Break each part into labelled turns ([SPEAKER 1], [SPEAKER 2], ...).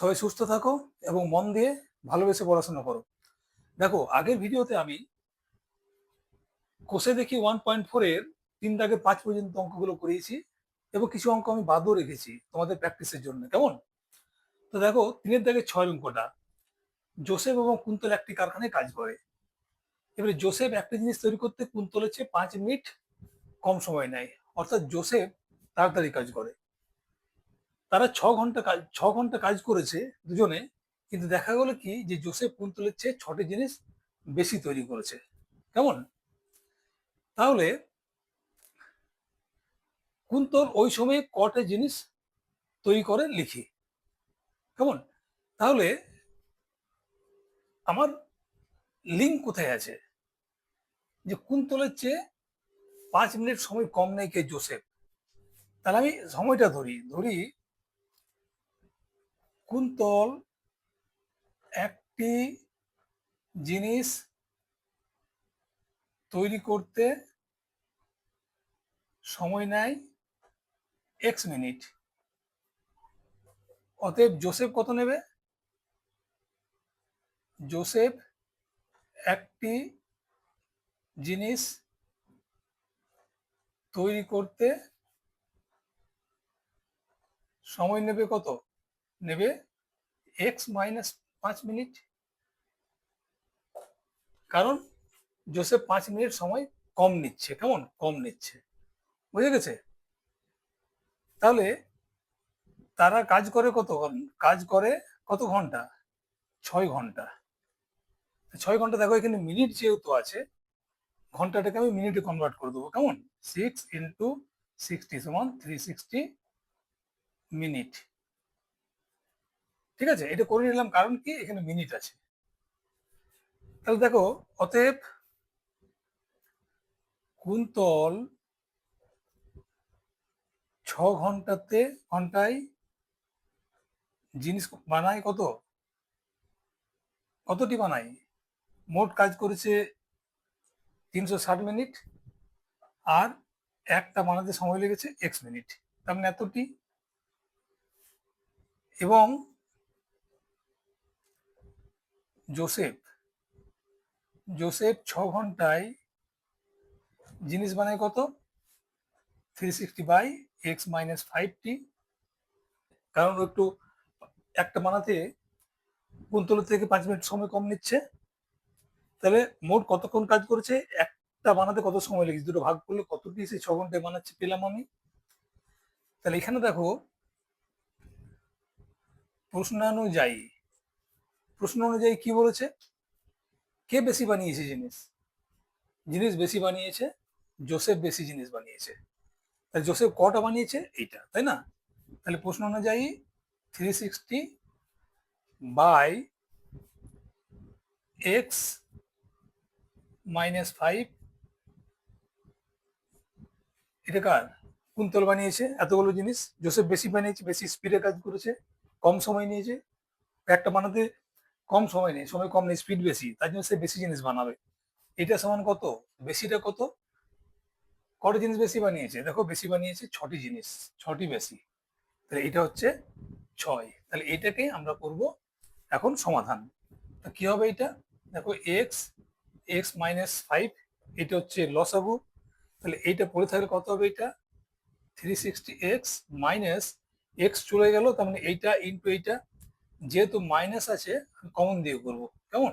[SPEAKER 1] সবাই সুস্থ থাকো এবং মন দিয়ে ভালোবেসে পড়াশোনা করো। দেখো, আগের ভিডিওতে আমি কোষে দেখি 1.4 এর 3 থেকে 5 পর্যন্ত অঙ্কগুলো করিয়েছি এবং কিছু অঙ্ক আমি বাদও রেখেছি তোমাদের প্র্যাকটিসের জন্য। কেমন? তো দেখো, 3 থেকে 6 অঙ্কটা, জোসেফ এবং কুন্তল একটি কারখানায় কাজ করে। এবারে জোসেফ একটা জিনিস তৈরি করতে কুন্তলের চেয়ে 5 মিনিট কম সময় নেয়, অর্থাৎ জোসেফ তাড়াতাড়ি কাজ করে। তারা 6 ঘন্টা কাজ করেছে দুজনে, কিন্তু দেখা গেল কি যে জোসেফ কুন্তলের চেয়ে 6টি জিনিস বেশি তৈরি করেছে। কেমন? তাহলে কুন্তল ওই সময়ে কটা জিনিস তৈরি করে লিখি। কেমন? তাহলে আমার লিঙ্ক কোথায় আছে যে কুন্তলের চেয়ে 5 মিনিট সময় কম নেয় কে? জোসেফ। তাহলে আমি সময়টা ধরি ধরি কুন্তল একটি জিনিস তৈরি করতে সময় নেয় x মিনিট। অতএব জোসেফ কত নেবে? জোসেফ একটি জিনিস তৈরি করতে সময় নেবে কত? নেবে x-5 মিনিট। কারণ জোসেফ 5 মিনিট সময় কম নিচ্ছে। কেমন? কম নিচ্ছে। বুঝে গেছে? তাহলে তারা কাজ করে কত ঘন্টা? 6 ঘন্টা। 6 ঘন্টা। দেখো, এখানে মিনিট যেহেতু আছে, ঘন্টাটাকে আমি মিনিটে কনভার্ট করে দেবো। কেমন? 6 × 60 সমান 360 মিনিট। ঠিক আছে, এটা করে নিলাম, কারণ কি এখানে মিনিট আছে। তাহলে দেখো, অতএব কুন্তল 6 ঘন্টায় জিনিস বানায় কতটি বানায়? মোট কাজ করেছে 360 মিনিট, আর একটা বানাতে সময় লেগেছে x মিনিট, তার মানে এতটি। এবং জোসেফ জোসেফ 6 ঘন্টায় জিনিস বানায় কত? 360/x-5টি। কারণ ও একটু একটা বানাতে কুন্তলের থেকে 5 মিনিট সময় কম নিচ্ছে। তাহলে মোট কতক্ষণ কাজ করেছে? একটা বানাতে কত সময় লেগেছে, দুটো ভাগ করলে কতটি সেই 6 ঘন্টায় বানাচ্ছে পেলাম আমি। তাহলে এখানে দেখো, প্রশ্ন অনুযায়ী কি বলেছে? কে বেশি বানিয়েছে জিনিস? জিনিস বেশি বানিয়েছে জোসেফ, বেশি জিনিস বানিয়েছে। তাহলে জোসেফ কটা বানিয়েছে? এইটা, তাই না? তাহলে প্রশ্ন অনুযায়ী 360/x-5 এটা কার? কুন্তল বানিয়েছে এতগুলো জিনিস। জোসেফ বেশি বানিয়েছে, বেশি স্পিডে কাজ করেছে, কম সময় নিয়েছে। একটা বানাতে কম সময় নেই, সময় কম নেই, স্পিড বেশি, তার জন্য সে বেশি জিনিস বানাবে। এটা সমান কত? বেশিটা কত? কটা জিনিস বেশি বানিয়েছে? দেখো, বেশি বানিয়েছে 6টি জিনিস, 6টি বেশি। তাহলে এটা হচ্ছে 6। তাহলে এটাকে আমরা করব এখন সমাধান। তো কি হবে এটা? দেখো, x-5, এটা হচ্ছে লসাগু। তাহলে এইটা পড়ে থাকলে কত হবে? এটা 360x, চলে গেল, তার মানে এইটা ইন্টু এইটা। যেহেতু মাইনাস আছে, কমন দিয়ে করবো। কেমন?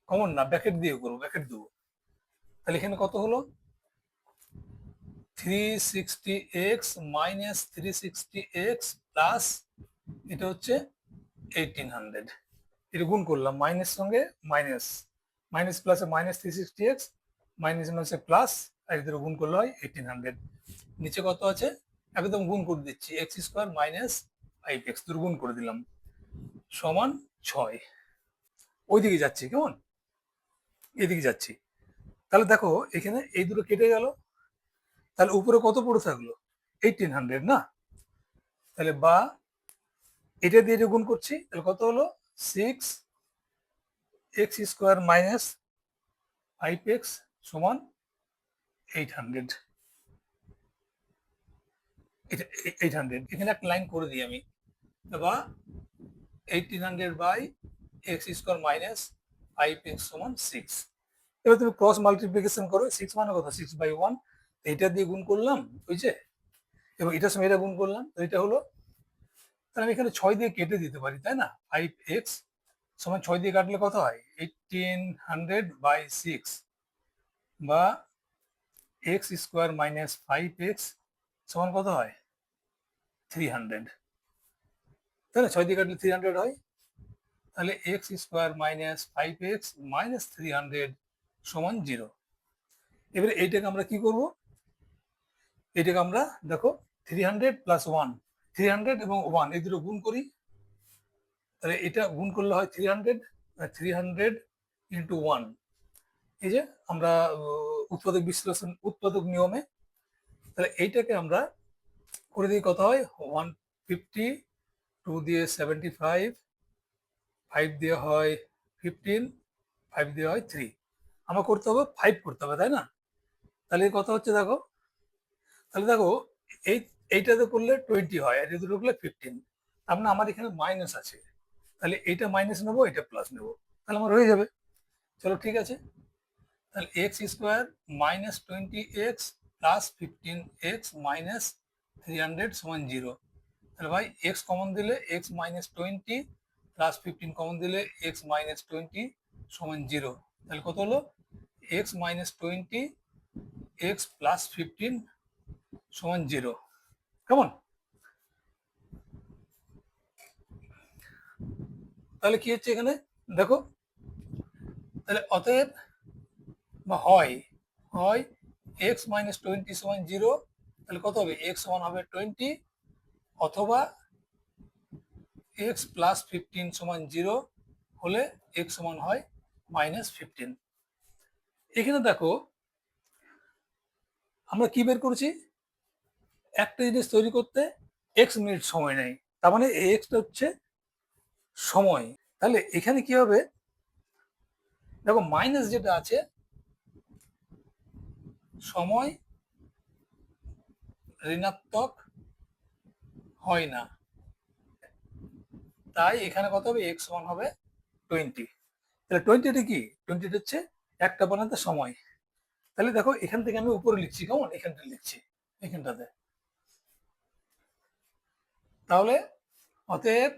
[SPEAKER 1] কমন না, ব্র্যাকেট দিয়ে করবো, ব্র্যাকেট দেবো। তাহলে এখানে কত হলো? 360x - 360x এটা হচ্ছে 1800। এটা গুণ করলাম, মাইনাস সঙ্গে মাইনাস, মাইনাস প্লাসে মাইনাস 360x, মাইনাস মাইনাসে প্লাস, আর এদের গুণ করলে হয় 1800। নিচে কত আছে? একদম গুণ করে দিচ্ছি, x² - 5x দুটো গুণ করে দিলাম, সমান 6। ওইদিকে যাচ্ছি। কেমন? এদিকে যাচ্ছি। তাহলে দেখো, এখানে এই দুটো কেটে গেল, তাহলে উপরে কত পড়ে থাকলো? 1800 না? তাহলে বা এটা দিয়ে যে গুণ করছি, তাহলে কত হলো? 6x² - 5x সমান 800। এটা 800। এখানে একটা লাইন করে দিই আমি। বা 1800 by X square minus 5x সমান 6। এবার তুমি ক্রস মাল্টিপ্লিকেশন করো, 6 মানে কত, 6/1, এইটা দিয়ে গুণ করলাম ওই যে, এবং এটার সঙ্গে এটা গুণ করলাম, তো এটা হলো, তাহলে আমি এখানে 6 দিয়ে কেটে দিতে পারি, তাই না? 5x সমান 6 দিয়ে কাটলে কত হয়, 1800/6 বা এক্স স্কোয়ার মাইনাস 5x সমান কত হয়, 300, তাই না? 6 দিয়ে কাটলে 300 হয়, তাহলে x square minus 5x minus 300 সমান 0। এবারে এইটাকে আমরা কি করব, এটাকে আমরা দেখো 300 প্লাস 1, 300 এবং 1 এই দুটো গুণ করি, তাহলে এটা গুণ করলে হয় 300, 300 ইন্টু 1, এই যে আমরা উৎপাদক বিশ্লেষণ, উৎপাদক নিয়মে, তাহলে এইটাকে আমরা করে দিই, কত হয় 150, 2 দিয়ে 75, 5 দিয়ে হয় 15, 5 দিয়ে হয় 3, আমার করতে হবে 5 করতে হবে, তাই না? তাহলে কত হচ্ছে দেখো, তাহলে দেখো এই এইটাতে করলে 20 হয়, আর এটাতে করলে 15, তার মানে আমার এখানে মাইনাস আছে, তাহলে এইটা মাইনাস নেবো, এটা প্লাস নেবো, তাহলে আমার হয়ে যাবে। চলো ঠিক আছে, তাহলে x square minus 20x plus 15x minus 300 সমান 0। তাহলে ভাই এক্স কমন দিলে এক্স মাইনাস 20 প্লাস 15 কমন দিলে এক্স মাইনাস 20 সমান 0। তাহলে কত হলো, এক্স মাইনাস 20 এক্স প্লাস 15 সমান 0। কেমন? তাহলে কি হচ্ছে এখানে দেখো, তাহলে অতএব বা হয় হয় এক্স মাইনাস 20 সমান 0, তাহলে কত হবে, এক্স সমান হবে 20, অথবা এক্স প্লাস 15 সমান 0 হলে এক্স সমান হয় মাইনাস 15। এখানে দেখো আমরা কি বের করেছি, একটা জিনিস তৈরি করতে এক্স মিনিট সময় নেয়, তার মানে এই এক্সটা হচ্ছে সময়। তাহলে এখানে কি হবে দেখো, মাইনাস যেটা আছে সময় ঋণাত্মক হয় না, তাই এখানে কত হবে, এক্স সমান হবে 20। তাহলে 20টা কি, 20টা হচ্ছে একটা বানাতে সময়। তাহলে দেখো এখান থেকে আমি উপরে লিখছি, কেমন, এখানটা লিখছি এখানটাতে, তাহলে অতএব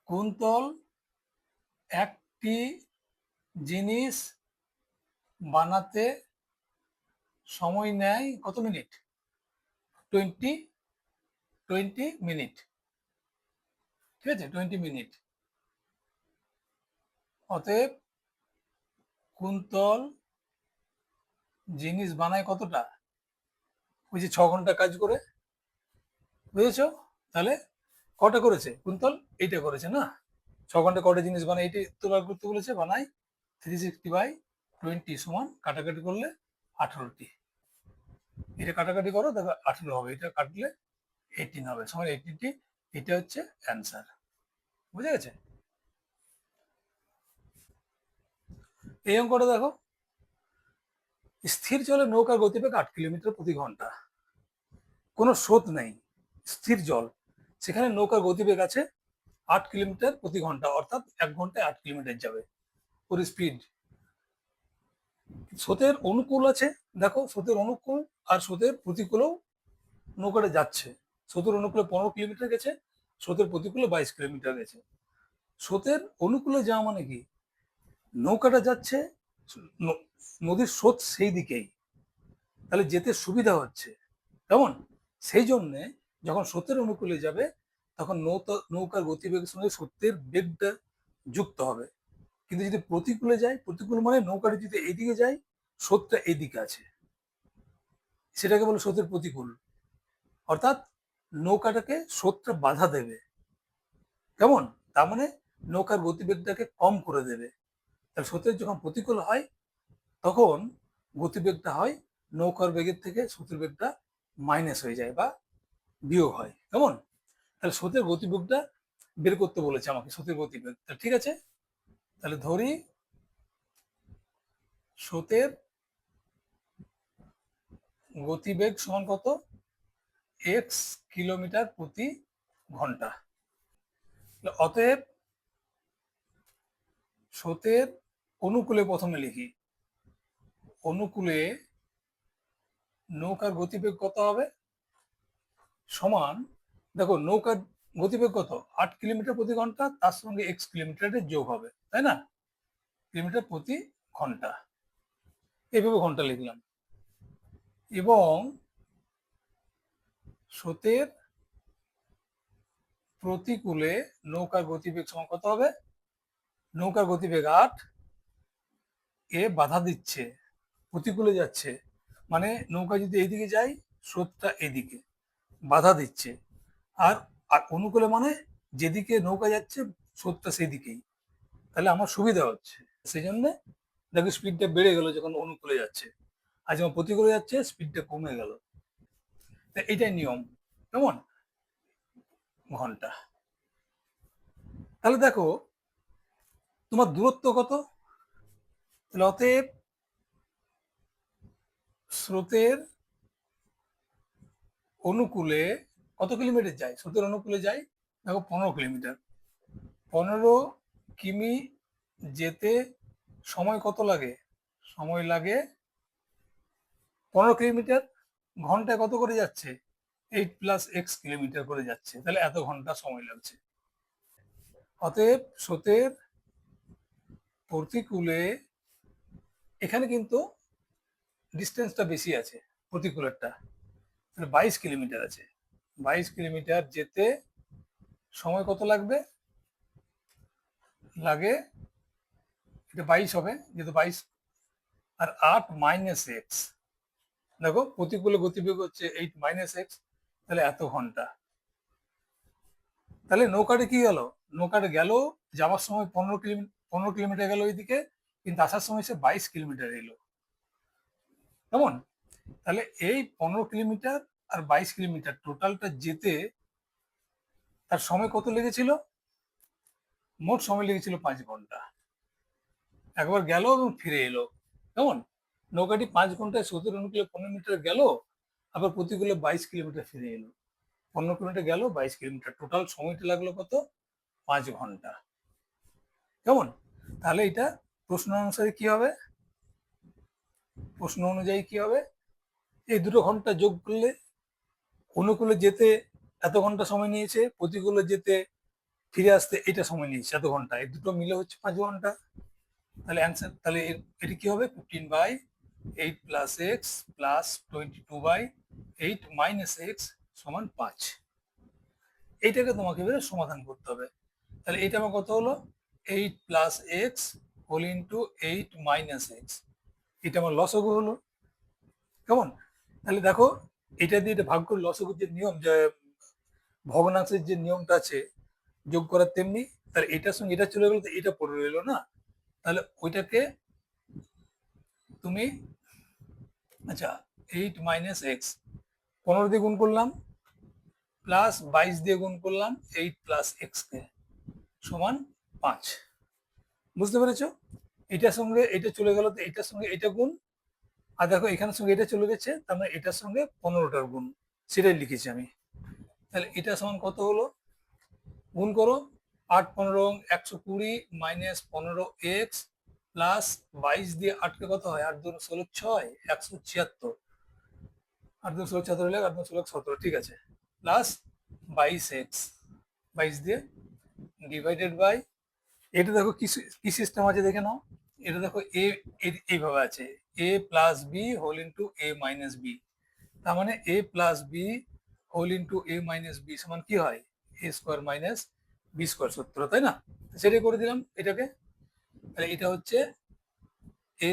[SPEAKER 1] কুন্তল একটি জিনিস বানাতে সময় নেয় কত মিনিট, 20 20 মিনিট, ঠিক আছে, 20 মিনিট। অতএব কুন্তল জিনিস বানায় কতটা, ওই যে 6 ঘন্টা কাজ করে, বুঝেছো? তাহলে কটা করেছে কুন্তল, এইটা করেছে না, 6 ঘন্টা কটা জিনিস বানায়, এইটা তো বার করতে বলেছে, বানাই 360/20 সমান কাটাকাটি করলে 18টি, এটা কাটাকাটি করো দেখো 18 হবে, এটা কাটলে 18 হবে, সমান 18টি, এটা হচ্ছে অ্যান্সার। বুঝে গেছে? এই অঙ্কটা দেখো, স্থির জলে নৌকার গতিবেগ 8 কিলোমিটার প্রতি ঘন্টা, কোনো স্রোত নেই, স্থির জল, সেখানে নৌকার গতিবেগ আছে 8 কিলোমিটার প্রতি ঘন্টা, অর্থাৎ 1 ঘন্টায় 8 কিলোমিটার যাবে ওর স্পিড। স্রোতের অনুকূল আছে, দেখো স্রোতের অনুকূল আর স্রোতের প্রতিকূলেও নৌকাটা যাচ্ছে, স্রোতের অনুকূলে 15 কিলোমিটার গেছে, স্রোতের প্রতিকূলে 22 কিলোমিটার গেছে। স্রোতের অনুকূলে যাওয়া মানে কি, নৌকাটা যাচ্ছে নদীর স্রোত সেই দিকেই, তাহলে যেতে সুবিধা হচ্ছে, কেমন? সেই জন্যে যখন স্রোতের অনুকূলে যাবে তখন নৌকার গতিবেগের সঙ্গে স্রোতের বেগটা যুক্ত হবে। কিন্তু যদি প্রতিকূলে যায়, প্রতিকূল মানে নৌকাটা যদি এইদিকে যায়, স্রোতটা এইদিকে আছে, সেটাকে বলে স্রোতের প্রতিকূল, অর্থাৎ নৌকাটাকে স্রোতটা বাধা দেবে, কেমন? তার মানে নৌকার গতিবেগটাকে কম করে দেবে। তাহলে স্রোতের যখন প্রতিকূল হয় তখন গতিবেগটা হয় নৌকার বেগের থেকে স্রোতের বেগটা মাইনাস হয়ে যায় বা বিয়োগ হয়, কেমন? তাহলে স্রোতের গতিবেগটা বের করতে বলেছে আমাকে, স্রোতের গতিবেগ, তাহলে ঠিক আছে, তাহলে ধরি স্রোতের গতিবেগ সমান কত, x কিলোমিটার প্রতি ঘন্টা। অতএব স্রোতের অনুকূলে প্রথমে লিখি, অনুকূলে নৌকার গতিবেগ কত হবে সমান, দেখো নৌকার গতিবেগ কত 8 কিলোমিটার প্রতি ঘন্টা, তার সঙ্গে x কিলোমিটারের যোগ হবে, তাই না, কিলোমিটার প্রতি ঘন্টা, এইভাবে ঘন্টা লিখলাম। এবং স্রোতের প্রতিকূলে নৌকার গতিবেগ সমান কত হবে, নৌকার গতিবেগ 8, এ বাধা দিচ্ছে, প্রতিকূলে যাচ্ছে, মানে নৌকা যদি এইদিকে যায় স্রোতটা এদিকে বাধা দিচ্ছে, আর আর অনুকূলে মানে যেদিকে নৌকা যাচ্ছে স্রোতটা সেদিকেই, তাহলে আমার সুবিধা হচ্ছে, সেই জন্য দেখো স্পিডটা বেড়ে গেল যখন অনুকূলে যাচ্ছে, আর যখন প্রতিকূলে যাচ্ছে স্পিডটা কমে গেল। এটাই নিয়ম, কেমন, ঘন্টা। তাহলে দেখো তোমার দূরত্ব কত, তাহলে অতএব স্রোতের অনুকূলে কত কিলোমিটার যায়, স্রোতের অনুকূলে যায় দেখো 15 কিলোমিটার, 15 কিমি যেতে সময় কত লাগে, সময় লাগে 15 কিলোমিটার, ঘন্টায় কত করে যাচ্ছে 8 + x কিলোমিটার করে যাচ্ছে, তাহলে এত ঘন্টা সময় লাগছে। অতএব স্রোতের প্রতিকূলে, এখানে কিন্তু ডিস্টেন্সটা বেশি আছে, প্রতিকূলেরটা 22 কিলোমিটার আছে, 22 কিলোমিটার যেতে সময় কত লাগবে, লাগে এটা 22 হবে যেহেতু 22, আর 8 - x, দেখো প্রতিকূলে গতিবেগ হচ্ছে 8 - x, তাহলে এত ঘন্টা। তাহলে নৌকাটা কি গেল, নৌকাটা গেল যাওয়ার সময় 15 কিলোমিটার গেল ওইদিকে, কিন্তু আসার সময় সে 22 কিলোমিটার এলো, কেমন, তাহলে এই 15 কিলোমিটার আর 22 কিলোমিটার টোটালটা যেতে তার সময় কত লেগেছিল, মোট সময় লেগেছিল 5 ঘন্টা, একবার গেল এবং ফিরে এলো, কেমন, নৌকাটি 5 ঘন্টায় 17 অনুকূলে 15 মিটার গেল, আবার প্রতিকূলে 22 কিলোমিটার ফিরে এলো, 15 কিলোমিটার গেল 22 কিলোমিটার, টোটাল সময়টা লাগলো কত, 5 ঘন্টা, কেমন। তাহলে এটা প্রশ্ন অনুসারে কি হবে, প্রশ্ন অনুযায়ী কি হবে, এই দুটো ঘন্টা যোগ করলে অনুকূলে যেতে এত ঘন্টা সময় নিয়েছে, প্রতিকূলে যেতে ফিরে আসতে এটা সময় নিয়েছে এত ঘন্টা, এই দুটো মিলে হচ্ছে 5 ঘন্টা। তাহলে অ্যান্সার, তাহলে এটি কি হবে 15/8 + x + 22/8 - x সমান 5, এইটাকে তোমাকে এবারে সমাধান করতে হবে। তাহলে এটা আমার কত হলো 8 + x হোল ইন্টু 8 - x, এটা আমার লসগু হলো, কেমন। তাহলে দেখো এটা দিয়ে এটা ভাগ করে লসগুর যে নিয়ম, যে ভগ্নাংশের যে নিয়মটা আছে যোগ করার, তেমনি তাহলে এটার সঙ্গে এটা চলে গেলো তো এটা পড়ে রইলো না, তাহলে ওইটাকে তুমি, আচ্ছা 8 - x 15 দিয়ে গুণ করলাম প্লাস 22 দিয়ে গুণ করলাম 8 + x কে সমান 5, বুঝতে পেরেছো, এটার সঙ্গে এটা চলে গেল তো এটার সঙ্গে এটা গুণ, আর দেখো এখানের সঙ্গে এটা চলে গেছে, তার মানে এটার সঙ্গে 15টার গুণ, সেটাই লিখেছি আমি। তাহলে এটা সমান কত হলো, গুণ করো, 8 × 15 = 120 - 15x প্লাস 22 দিয়ে 8কে কত হয়, 8 × 2 = 16 6 176, 8 × 2 = 16 17 8 × 2 = 17, ঠিক আছে, প্লাস 22x, 22 দিয়ে ডিভাইডেড বাই, এটা দেখো কি সিস্টেম আছে দেখে নাও, এটা দেখো এইভাবে আছে a + b whole into a - b, তার মানে a + b whole into a - b সমান কি হয় a² - b² সূত্র, তাই না, সেটাই করে দিলাম এটাকে, তাহলে এটা হচ্ছে a²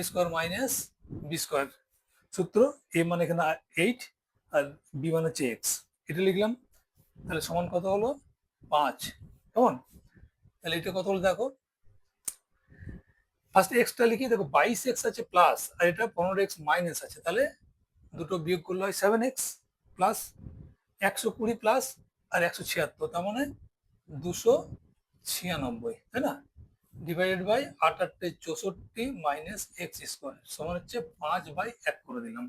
[SPEAKER 1] - b² সূত্র, a মানে এখানে 8 আর b মানে হচ্ছে x, এটা লিখলাম, তাহলে সমান কত হলো 5, কেমন। তাহলে এটা কত হলো দেখো, ফার্স্ট এক্সটা লিখি, দেখো 22x আছে প্লাস, আর এটা 15x মাইনাস আছে, তাহলে দুটো বিয়োগ করলে হয় 7x প্লাস 120 প্লাস আর 176, তার মানে 296, তাই না, ডিভাইডেড বাই 8 8 64 মাইনাস x² সমান হচ্ছে 5/1 করে দিলাম,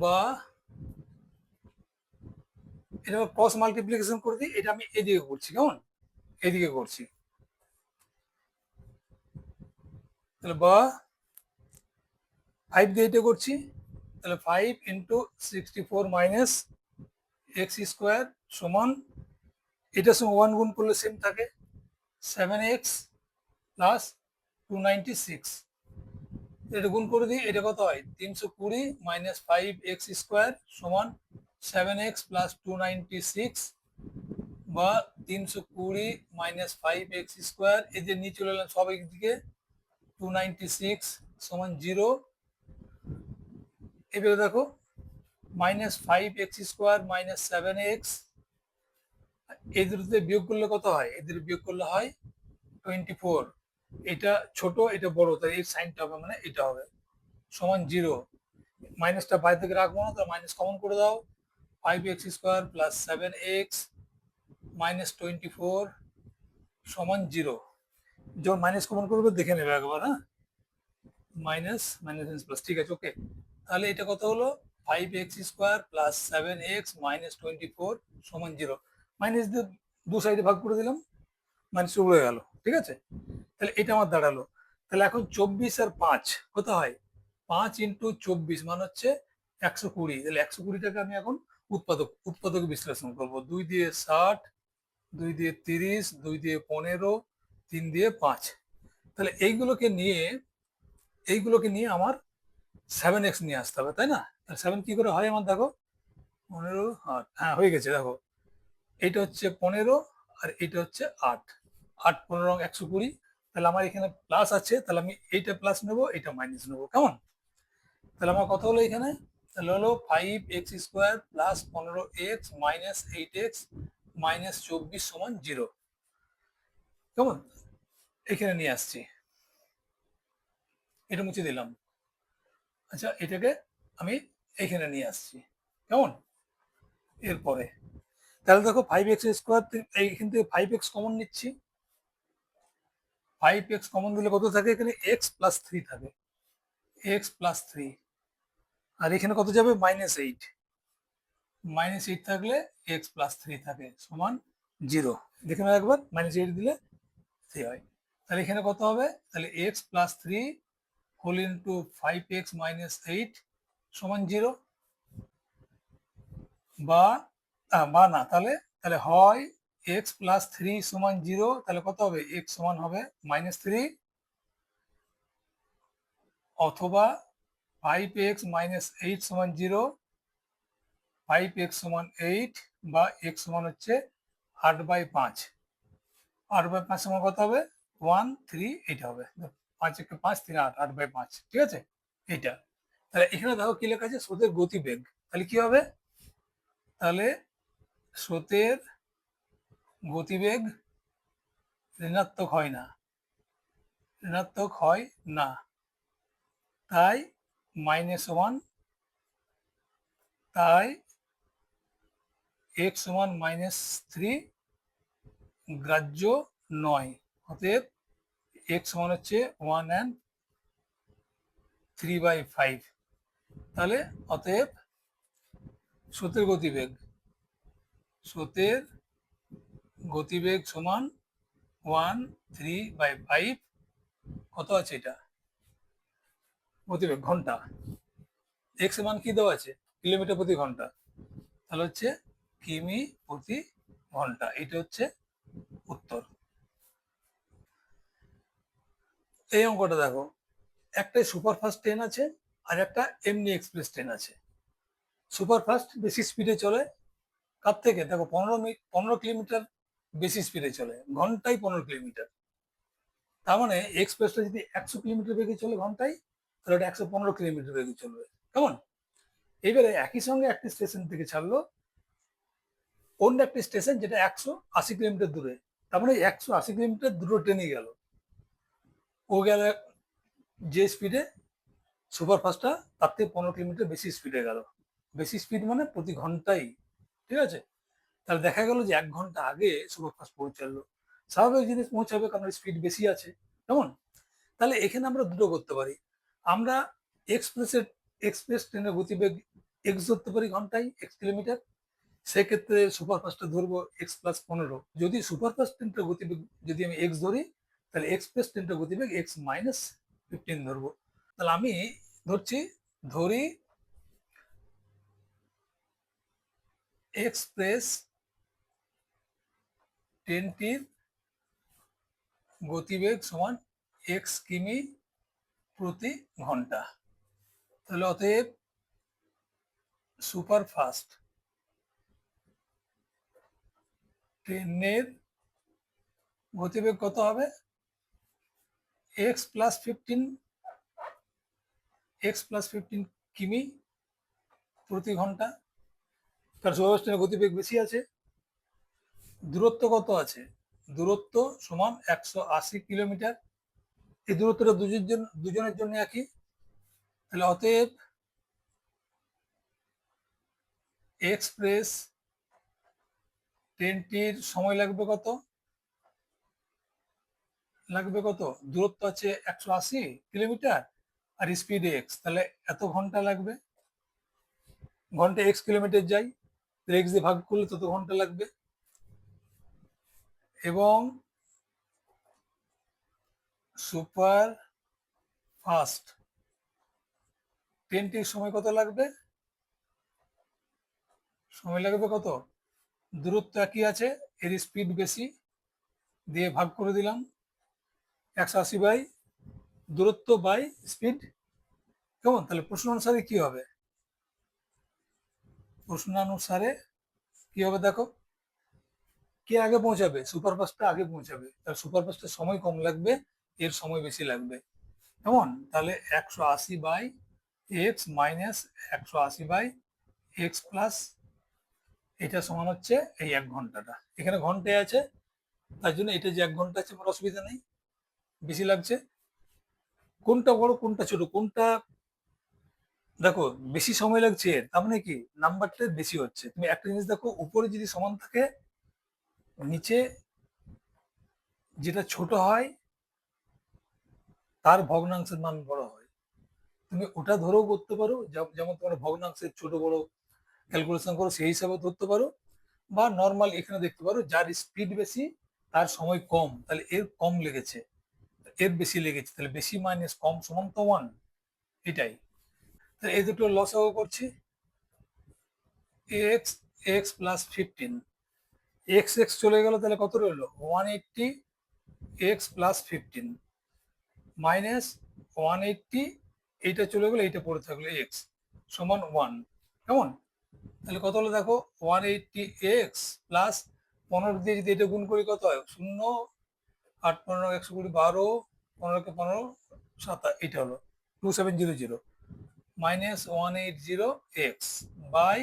[SPEAKER 1] বা এটা ক্রস মাল্টিপ্লিকেশন করে দিই, এটা আমি এদিকে করছি, কেমন এদিকে করছি। তাহলে বা 5 দিয়ে এটা করছি, তাহলে 5 ইন্টু 64 মাইনাস এক্স স্কোয়ার সমান, এটার সঙ্গে 1 গুণ করলে সেম থাকে 7x প্লাস 296। এটা গুণ করে দিই, এটা কত হয় 320 মাইনাস 5x স্কোয়ার সমান 7x প্লাস 296, বা 320 মাইনাস 5x স্কোয়ার, এই যে নিয়ে চলে এলাম সব দিকে, 296 সমান 0। এবারে দেখো minus 5x square minus 7x, এদের বিয়োগ করলে কত হয়, এদের বিয়োগ করলে হয় 24। এটা ছোট এটা বড়, তাই এর সাইনটা হবে মানে এটা হবে সমান 0। মাইনাসটা বাইরে থেকে রাখবো না, তো মাইনাস কমন করে দাও, 5x square plus 7x minus 24 সমান 0। যখন মাইনাস কমন করবে দেখে নেবে একবার, হ্যাঁ, মাইনাস মাইনাস প্লাস, ঠিক আছে, ওকে। তাহলে এটা কত হলো 5x square plus 7x minus 24 সমান 0। মাইনাস দিয়ে দু সাইডে ভাগ করে দিলাম, মাইনাস উড়ে গেল, ঠিক আছে। তাহলে এটা আমার দাঁড়ালো। তাহলে এখন 24 আর 5 কত হয়, 5 ইন্টু 24 মানে হচ্ছে 120। তাহলে 120টাকে আমি এখন উৎপাদক বিশ্লেষণ করব। 2 দিয়ে 60, 2 দিয়ে 30, 2 দিয়ে 15, 3 দিয়ে 5। তাহলে এইগুলোকে নিয়ে আমার 7x নিয়ে আসতে হবে, তাই না? তাহলে 7 কি করে হয় আমার, দেখো 15 8, হ্যাঁ হয়ে গেছে, দেখো এইটা হচ্ছে 15 আর এটা হচ্ছে 8, 8 15 120। তাহলে আমার এখানে প্লাস আছে, তাহলে আমি এইটা প্লাস নেবো, এটা মাইনাস নেবো, কেমন। তাহলে আমার কত হলো এখানে, তাহলে হলো 5x square plus 15x minus 8x minus 24 সমান 0, কেমন। এখানে নিয়ে আসছি, এটা মুছে দিলাম। আচ্ছা, এটাকে আমি এখানে নিয়ে আসছি, কেমন। এরপরে তাহলে দেখো 5x স্কোয়ার, এইখান থেকে 5x কমন নিচ্ছি, 5x কমন দিলে কত থাকে, এখানে x প্লাস 3 থাকে, x প্লাস 3। আর এখানে কত যাবে, -8, -8 থাকলে x প্লাস 3 থাকে সমান 0। দেখে নাও একবার, -8 দিলে 3 হয়। তাহলে এখানে কত হবে, তাহলে x plus 3 whole into 5x minus 8 সমান 0। বা বা না, তাহলে তাহলে হয় এক্স প্লাস 3 সমান 0, তাহলে কত হবে, এক্স সমান হবে -3, অথবা 5x মাইনাস 8 সমান 0, 5x সমান 8, বা x সমান হচ্ছে 8/5। 8/5 সমান কত হবে, 1 3, এটা হবে 5 1 5 3 8, 8/5, ঠিক আছে এটা। তাহলে এখানে দেখো কি লেখা আছে, স্রোতের গতিবেগ। তাহলে কি হবে, তাহলে স্রোতের গতিবেগ ঋণাত্মক হয় না, ঋণাত্মক হয় না, তাই -1, তাই x সমান -3 গ্রাহ্য নয়। অতএব x সমান হচ্ছে 1 and 3/5। তাহলে অতএব স্রোতের গতিবেগ সমান 1 3/5। কত আছে এটা, গতিবেগ ঘন্টা, x এর মান কি দেওয়া আছে, কিলোমিটার প্রতি ঘন্টা, তাহলে হচ্ছে কিমি প্রতি ঘন্টা। এটা হচ্ছে উত্তর। এই অঙ্কটা দেখো, একটা সুপারফাস্ট ট্রেন আছে আর একটা এমনি এক্সপ্রেস ট্রেন আছে। সুপারফাস্ট বেশি স্পিডে চলে, কার থেকে, দেখো 15 কিলোমিটার বেশি স্পিডে চলে, ঘন্টায় 15 কিলোমিটার। তার মানে এক্সপ্রেসটা যদি 100 কিলোমিটার বেগে চলে ঘন্টায়, তাহলে ওটা 115 কিলোমিটার বেগে চলবে, কেমন। এইবারে একই সঙ্গে একটি স্টেশন থেকে ছাড়লো অন্য একটি স্টেশন যেটা 180 কিলোমিটার দূরে, তার মানে 180 কিলোমিটার দুটো ট্রেনই গেল। ও গেল যে স্পিডে, সুপারফাস্টটা তার থেকে 15 কিলোমিটার বেশি স্পিডে গেল। বেশি স্পিড মানে প্রতি ঘন্টায়, ঠিক আছে। তাহলে দেখা গেল যে 1 ঘন্টা আগে সুপারফাস্ট পৌঁছালো, স্বাভাবিক জিনিস পৌঁছাবে কারণ স্পিড বেশি আছে, কেমন। তাহলে এখানে আমরা দুটো করতে পারি, আমরা এক্সপ্রেস ট্রেনের গতিবেগ এক্স ধরতে পারি ঘন্টায়, x কিলোমিটার। সেক্ষেত্রে সুপারফাস্টটা ধরবো এক্স প্লাস 15। যদি সুপারফাস্ট ট্রেনটার গতিবেগ যদি আমি এক্স ধরি, তাহলে এক্সপ্রেস ট্রেনটার গতিবেগ এক্স মাইনাস 15 ধরবো। তাহলে আমি ধরি এক্সপ্রেস ট্রেনটির গতিবেগ সমান এক্স কিমি প্রতি ঘন্টা। তাহলে অতএব সুপারফাস্ট ট্রেনের গতিবেগ কত হবে? এক্স প্লাস 15 কিমি প্রতি ঘন্টা। কারণ সুপারফাস্ট ট্রেনের গতিবেগ বেশি আছে। দূরত্ব কত আছে? দূরত্ব সমান 180 কিলোমিটার। এই দূরত্বটা দুজনের জন্য একই। তাহলে অতএব এক্সপ্রেস ট্রেনটির সময় লাগবে কত? দূরত্ব আছে 180 কিলোমিটার আর স্পিড এক্স, তাহলে এত ঘন্টা লাগবে। ঘন্টা এক্স কিলোমিটার যাই, এক্স দিয়ে ভাগ করলে তত ঘন্টা লাগবে। এবং সুপার ফাস্ট ট্রেনটির সময় কত লাগবে? সময় লাগবে কত? দূরত্ব একই আছে, এর স্পিড বেশি, দিয়ে ভাগ করে দিলাম 180 বাই দূরত্ব বাই স্পিড। কেমন? তাহলে প্রশ্ন অনুসারে কি হবে? দেখো, কে আগে পৌঁছাবে? সুপারফাস্টটা আগে পৌঁছাবে, তাহলে সুপারফাস্টের সময় কম লাগবে, এর সময় বেশি লাগবে। কেমন? তাহলে 180 by X minus 180 by X plus, এটা সমান হচ্ছে এই 1 ঘন্টাটা। এখানে ঘন্টায় আছে, তার জন্য এটা যে 1 ঘন্টা আছে কোনো অসুবিধা নেই, বেশি লাগছে। কোনটা বড় কোনটা ছোট কোনটা? দেখো, বেশি সময় লাগছে এর, তার মানে কি নাম্বারটা বেশি হচ্ছে। তুমি একটা জিনিস দেখো, উপরে যদি সমান থাকে, নিচে যেটা ছোট হয় তার ভগ্নাংশের মান বড় হয়। তুমি ওটা ধরেও করতে পারো, যেমন তোমার ভগ্নাংশের ছোট বড় ক্যালকুলেশন করো সেই হিসাবে ধরতে পারো, বা নর্মাল এখানে দেখতে পারো যার স্পিড বেশি তার সময় কম, তাহলে এর কম লেগেছে, এর বেশি লেগেছে, তাহলে বেশি মাইনাস কম সমান তো 1। এটাই। তাহলে এই দুটো লসাগু করছি, x x plus 15, x x চলে গেল, তাহলে কত রইলো? 180 এক্স প্লাস 15 মাইনাস 180, এইটা চলে গেলো, এইটা পড়ে থাকলো এক্স সমান 1। কেমন? তাহলে কত হলো দেখো, 180 এক্স প্লাস 15 দিয়ে যদি এটা গুণ করি কত হয়? 0, 8 15 120 12, 15 কে 15 7, এটা হলো 2700 মাইনাস 180 এক্স বাই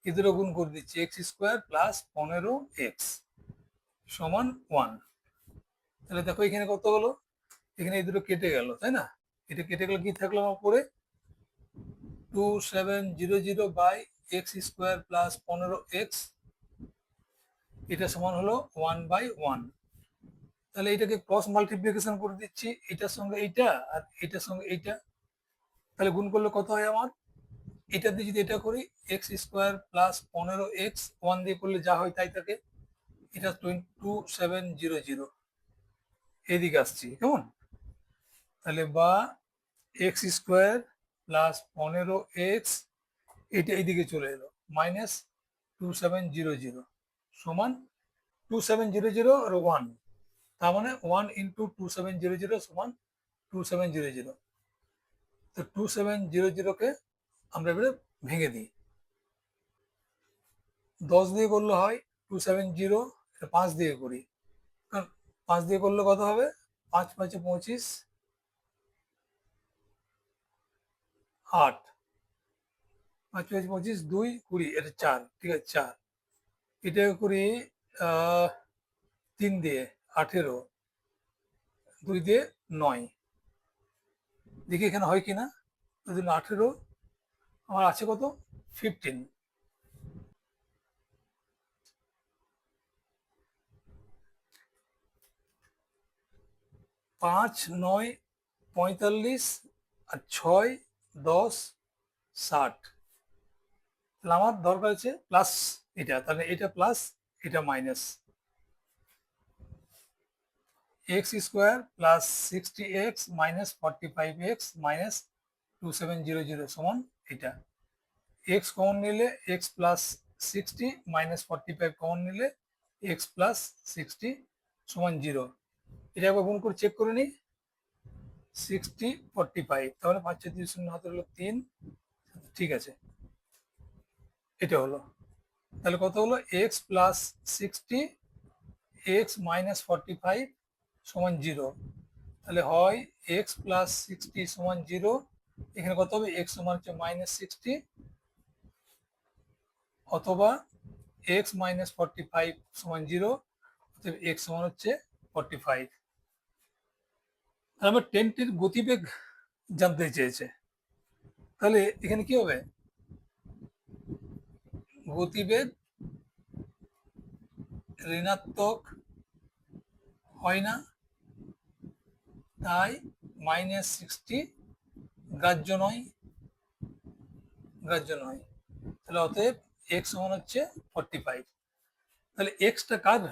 [SPEAKER 1] এদেরও গুণ করে দিচ্ছি এক্স স্কোয়ার প্লাস 15 এক্স সমান 1। তাহলে দেখো এখানে কত হলো? এখানে এই দুটো কেটে গেল, তাই না? এটা কেটে গেল, কি থাকলো আমার উপরে? 2700 by X square plus 15 X, এটা সমান হলো 1/1। তাহলে এটাকে ক্রস মাল্টিপ্লিকেশন করে দিচ্ছি, এটার সঙ্গে এইটা আর এটার সঙ্গে এইটা, তাহলে গুণ করলে কত হয় আমার? এটা দিয়ে যদি এটা করি, এক্স স্কোয়ার প্লাস 15 এক্স 1 দিয়ে করলে যা হয় তাই থাকে, এটা 2700 এদিকে আসছি। কেমন? তাহলে বা এক্স স্কোয়ার প্লাস 15 এক্স, এটা এইদিকে চলে এলো, মাইনাস 2700 সমান 2700 আর 1, তার মানে 1 ইন্টু 2700 সমান 2700। তো 2700 কে আমরা এবারে ভেঙে দিই, 10 দিয়ে করলে হয় 270, 5 দিয়ে করি, কারণ 5 দিয়ে করলে কত হবে? 5 5 25, 8, 5 5 25, 2 20, এটা 4, ঠিক আছে 4। এটা করি 3 দিয়ে 18, 2 দিয়ে 9, দেখি এখানে হয় কিনা। যদি 18, আমার আছে কত? 15। 5 9 45 আর 6 10 60। তাহলে আমার দরকার আছে প্লাস এটা, তাহলে এটা প্লাস এটা minus, x square plus 60x minus 45x minus 2700 সমান এটা। এক্স কমন নিলে এক্স প্লাস 60 মাইনাস 45 কমন নিলে এক্স প্লাস 60 সমান 0। এটা একবার গুণ করে চেক করে নিই, 60 45, তাহলে 5 4 3 0 হাতে হলো 3, ঠিক আছে, এটা হলো। তাহলে কত হলো, এক্স প্লাস 60 এক্স মাইনাস 45 সমান 0। তাহলে হয় এক্স প্লাস 60 সমান 0, এখানে কত হবে, এক্স সমান হচ্ছে মাইনাস 60, অথবা এক্স মাইনাস 45 সমান 0, অতএব এক্স সমান হচ্ছে 45। তাহলে আমার ট্রেনটির গতিবেগ জানতে চেয়েছে, তাহলে এখানে কি হবে, গতিবেগ ঋণাত্মক হয় না, তাই মাইনাস 60 গ্রাহ্য নয়, গ্রাহ্য নয়। তাহলে অতএব এক্স সমান হচ্ছে 45। তাহলে এক্সটা কার,